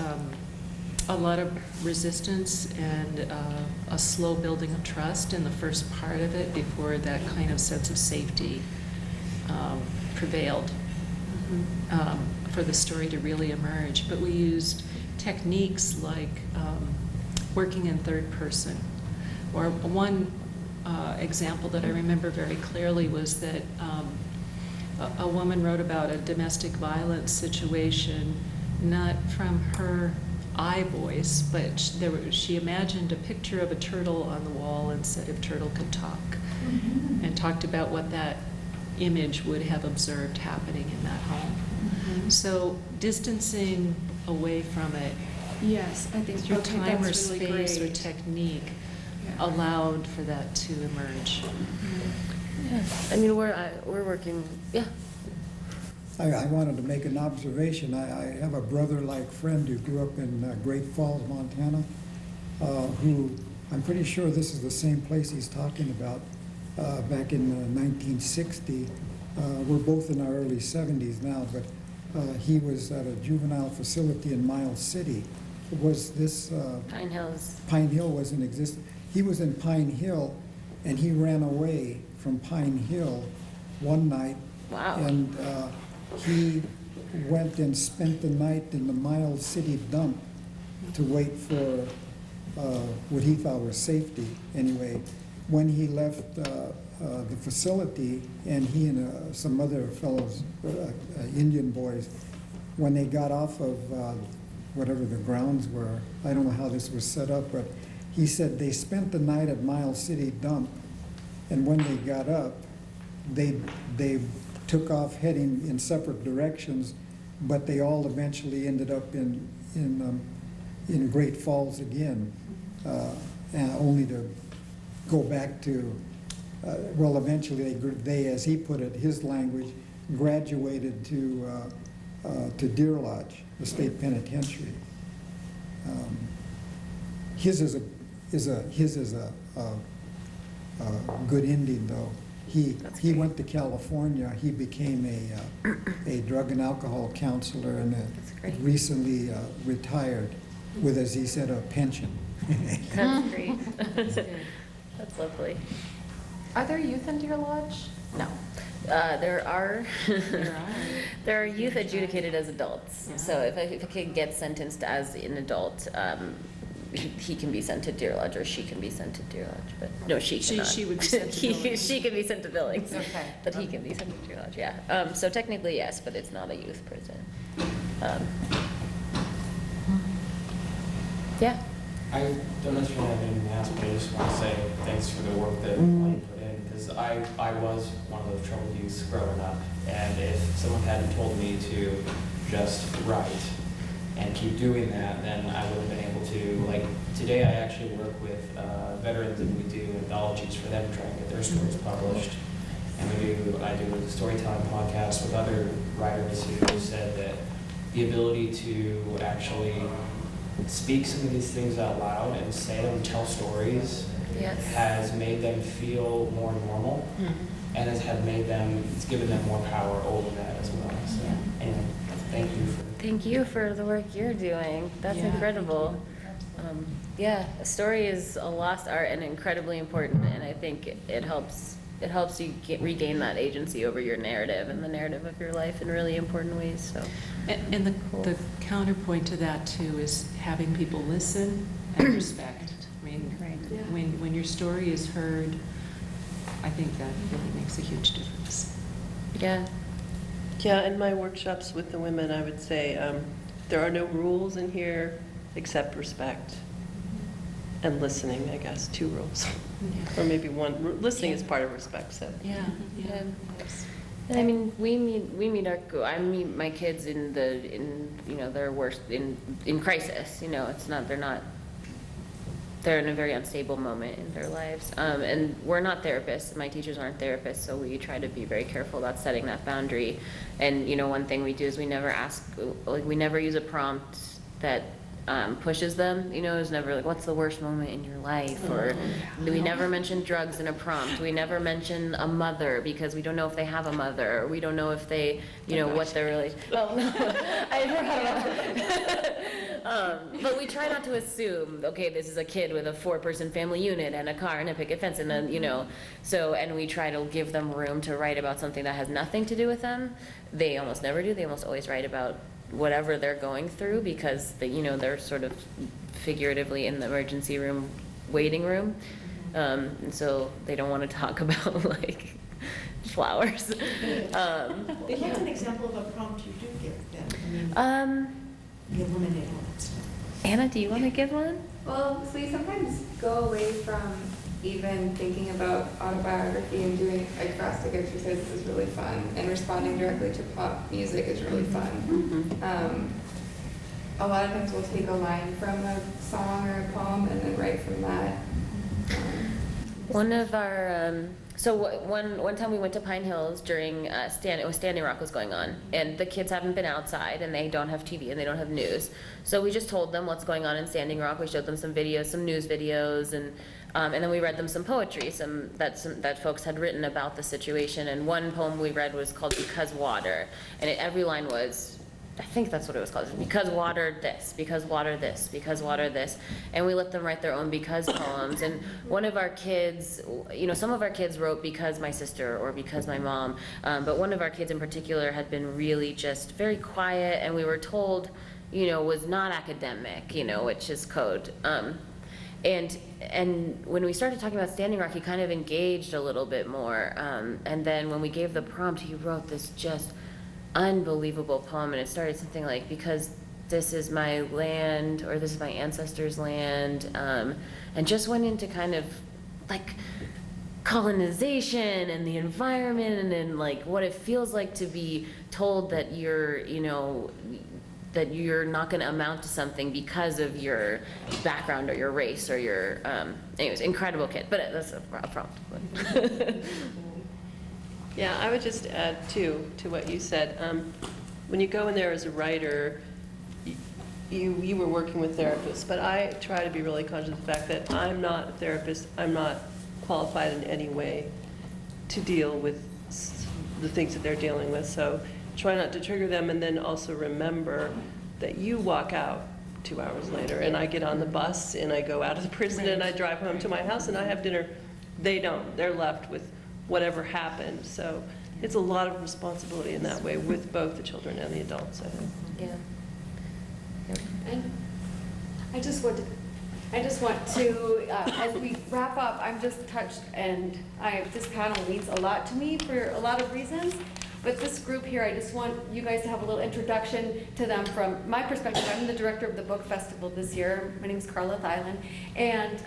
a lot of resistance and a slow building of trust in the first part of it before that kind of sense of safety prevailed. For the story to really emerge. But we used techniques like working in third person. Or one example that I remember very clearly was that a woman wrote about a domestic violence situation, not from her eye voice, but she imagined a picture of a turtle on the wall and said if turtle could talk, and talked about what that image would have observed happening in that home. So distancing away from it Yes, I think through okay, time or that's really space or great. technique Yeah. allowed for that to emerge. Yeah. I mean, we're working, yeah. I wanted to make an observation. I have a brother-like friend who grew up in Great Falls, Montana, who, I'm pretty sure this is the same place he's talking about, back in 1960. We're both in our early 70s now, but he was at a juvenile facility in Miles City. Was this, Pine Hills. Pine Hill was in existence? He was in Pine Hill, and he ran away from Pine Hill one night. Wow. And he went and spent the night in the Miles City dump to wait for what he thought was safety. Anyway, when he left the facility, and he and some other fellows, Indian boys, when they got off of whatever the grounds were, I don't know how this was set up, but he said they spent the night at Miles City dump, and when they got up, they took off heading in separate directions, but they all eventually ended up in Great Falls again, and only to go back to, well, eventually they, as he put it, his language, graduated to Deer Lodge, the state penitentiary. His is a good ending, though. He went to California. He became a drug and alcohol counselor, and great. recently retired with, as he said, a pension. That's great. That's lovely. Are there youth in Deer Lodge? No. There are. There are youth adjudicated as adults. So if a kid gets sentenced as an adult, he can be sent to Deer Lodge, or she can be sent to Deer Lodge, but no, she cannot. She would be sent to Billings. She can be sent to Billings. Okay. But he can be sent to Deer Lodge, yeah. So technically, yes, but it's not a youth prison. Yeah. I don't necessarily have anything to ask, but I just want to say thanks for the work that you put in, because I was one of those troubled youths growing up, and if someone hadn't told me to just write and keep doing that, then I would have been able to, like, today I actually work with veterans, and we do anthologies for them, trying to get their stories published. And I do a storytelling podcast with other writers who said that the ability to actually speak some of these things out loud and say them, tell stories, Yes. has made them feel more normal, and it's given them more power over that as well. So, anyway, thank you for. Thank you for the work you're doing. That's Yeah, incredible. Yeah, a story is a lost art and incredibly important, and I think it helps you regain that agency over your narrative and the narrative of your life in really important ways. So, And the counterpoint to that too is having people listen and respect. I mean, when your story is heard, I think that really makes a huge difference. yeah. Yeah, in my workshops with the women, I would say there are no rules in here except respect and listening, I guess, 2 rules. Or maybe 1. Listening is part of respect, so. Yeah, Yeah. And I mean, I meet my kids in their worst, in crisis, they're in a very unstable moment in their lives. And we're not therapists, my teachers aren't therapists, so we try to be very careful about setting that boundary. And, one thing we do is we never use a prompt that pushes them, it's never like, what's the worst moment in your life? Or we never mention drugs in a prompt. We never mention a mother, because we don't know if they have a mother, or we don't know if they, what they're really, oh, no, I forgot about but we try not to assume, okay, this is a kid with a 4-person family unit and a car and a picket fence, and then, and we try to give them room to write about something that has nothing to do with them. They almost never do. They almost always write about whatever they're going through, because they're sort of figuratively in the emergency room, waiting room. And so they don't want to talk about like flowers. What's an example of a prompt you do give them? You eliminate all that stuff. Anna, do you want to give one? Well, so we sometimes go away from even thinking about autobiography, and doing acrostic exercises is really fun, and responding directly to pop music is really fun. A lot of times we'll take a line from a song or a poem and then write from that. One of our, one time we went to Pine Hills during Standing Rock was going on, and the kids haven't been outside, and they don't have TV, and they don't have news. So we just told them what's going on in Standing Rock. We showed them some videos, some news videos, and then we read them some poetry, that folks had written about the situation. And one poem we read was called "Because Water," and every line was I think that's what it was called, because water this, because water this, because water this. And we let them write their own because poems. And one of our kids, you know, some of our kids wrote because my sister or because my mom, but one of our kids in particular had been really just very quiet, and we were told, you know, was not academic, you know, which is code. And when we started talking about Standing Rock, he kind of engaged a little bit more. And then when we gave the prompt, he wrote this just unbelievable poem, and it started something like, because this is my land, or this is my ancestors' land, and just went into kind of like colonization and the environment, and like what it feels like to be told that you're, you know, that you're not going to amount to something because of your background or your race or your, anyways, incredible kid, but that's a prompt. Yeah, I would just add too, to what you said. When you go in there as a writer, you were working with therapists, but I try to be really conscious of the fact that I'm not a therapist. I'm not qualified in any way to deal with the things that they're dealing with. So try not to trigger them, and then also remember that you walk out 2 hours later, and I get on the bus and I go out of the prison and I drive home to my house and I have dinner. They don't. They're left with whatever happened. So it's a lot of responsibility in that way with both the children and the adults, I think. Yeah. And I just want to, as we wrap up, I'm just touched, and this panel means a lot to me for a lot of reasons. But this group here, I just want you guys to have a little introduction to them from my perspective. I'm the director of the book festival this year. My name is Carla Thylan, and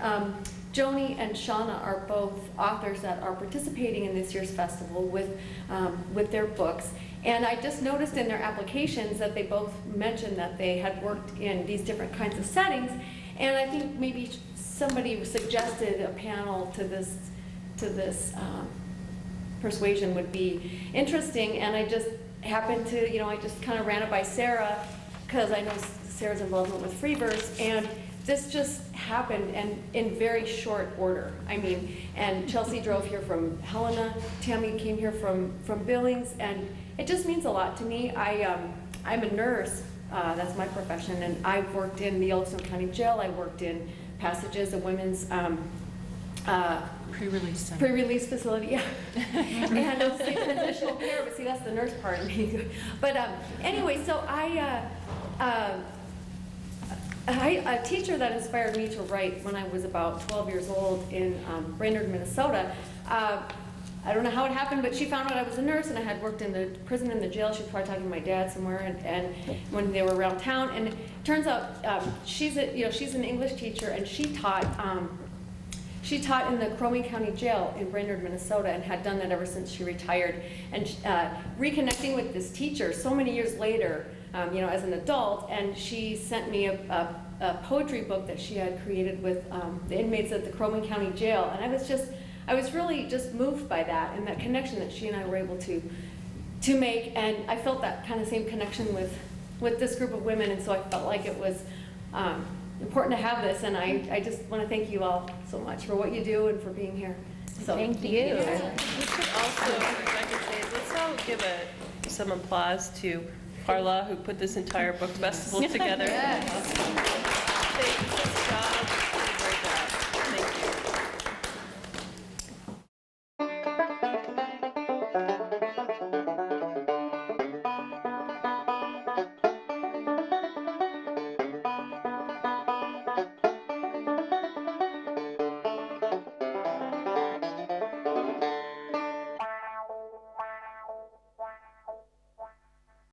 Joni and Shauna are both authors that are participating in this year's festival with their books. And I just noticed in their applications that they both mentioned that they had worked in these different kinds of settings. And I think maybe somebody suggested a panel to this persuasion would be interesting. And I just happened to, you know, I just kind of ran it by Sarah, because I know Sarah's involvement with Free Verse, and this just happened, and in very short order. I mean, and Chelsea drove here from Helena, Tammy came here from Billings, and it just means a lot to me. I'm a nurse, that's my profession, and I've worked in the Yellowstone County Jail. I worked in Passages, a women's pre-release facility, yeah. And I'll say transitional care, but see, that's the nurse part of me. But anyway, so a teacher that inspired me to write when I was about 12 years old in Brainerd, Minnesota. I don't know how it happened, but she found out I was a nurse, and I had worked in the prison and the jail. She was probably talking to my dad somewhere, and when they were around town. And it turns out she's an English teacher, and she taught in the Crow Wing County Jail in Brainerd, Minnesota, and had done that ever since she retired. And reconnecting with this teacher so many years later, you know, as an adult, and she sent me a poetry book that she had created with the inmates at the Crow Wing County Jail, and I was really just moved by that and that connection that she and I were able to make, and I felt that kind of same connection with this group of women, and so I felt like it was important to have this, and I just want to thank you all so much for what you do and for being here. So Thank you. We should also, if I could say, let's all give some applause to Carla, who put this entire book festival together. Yes. Thank you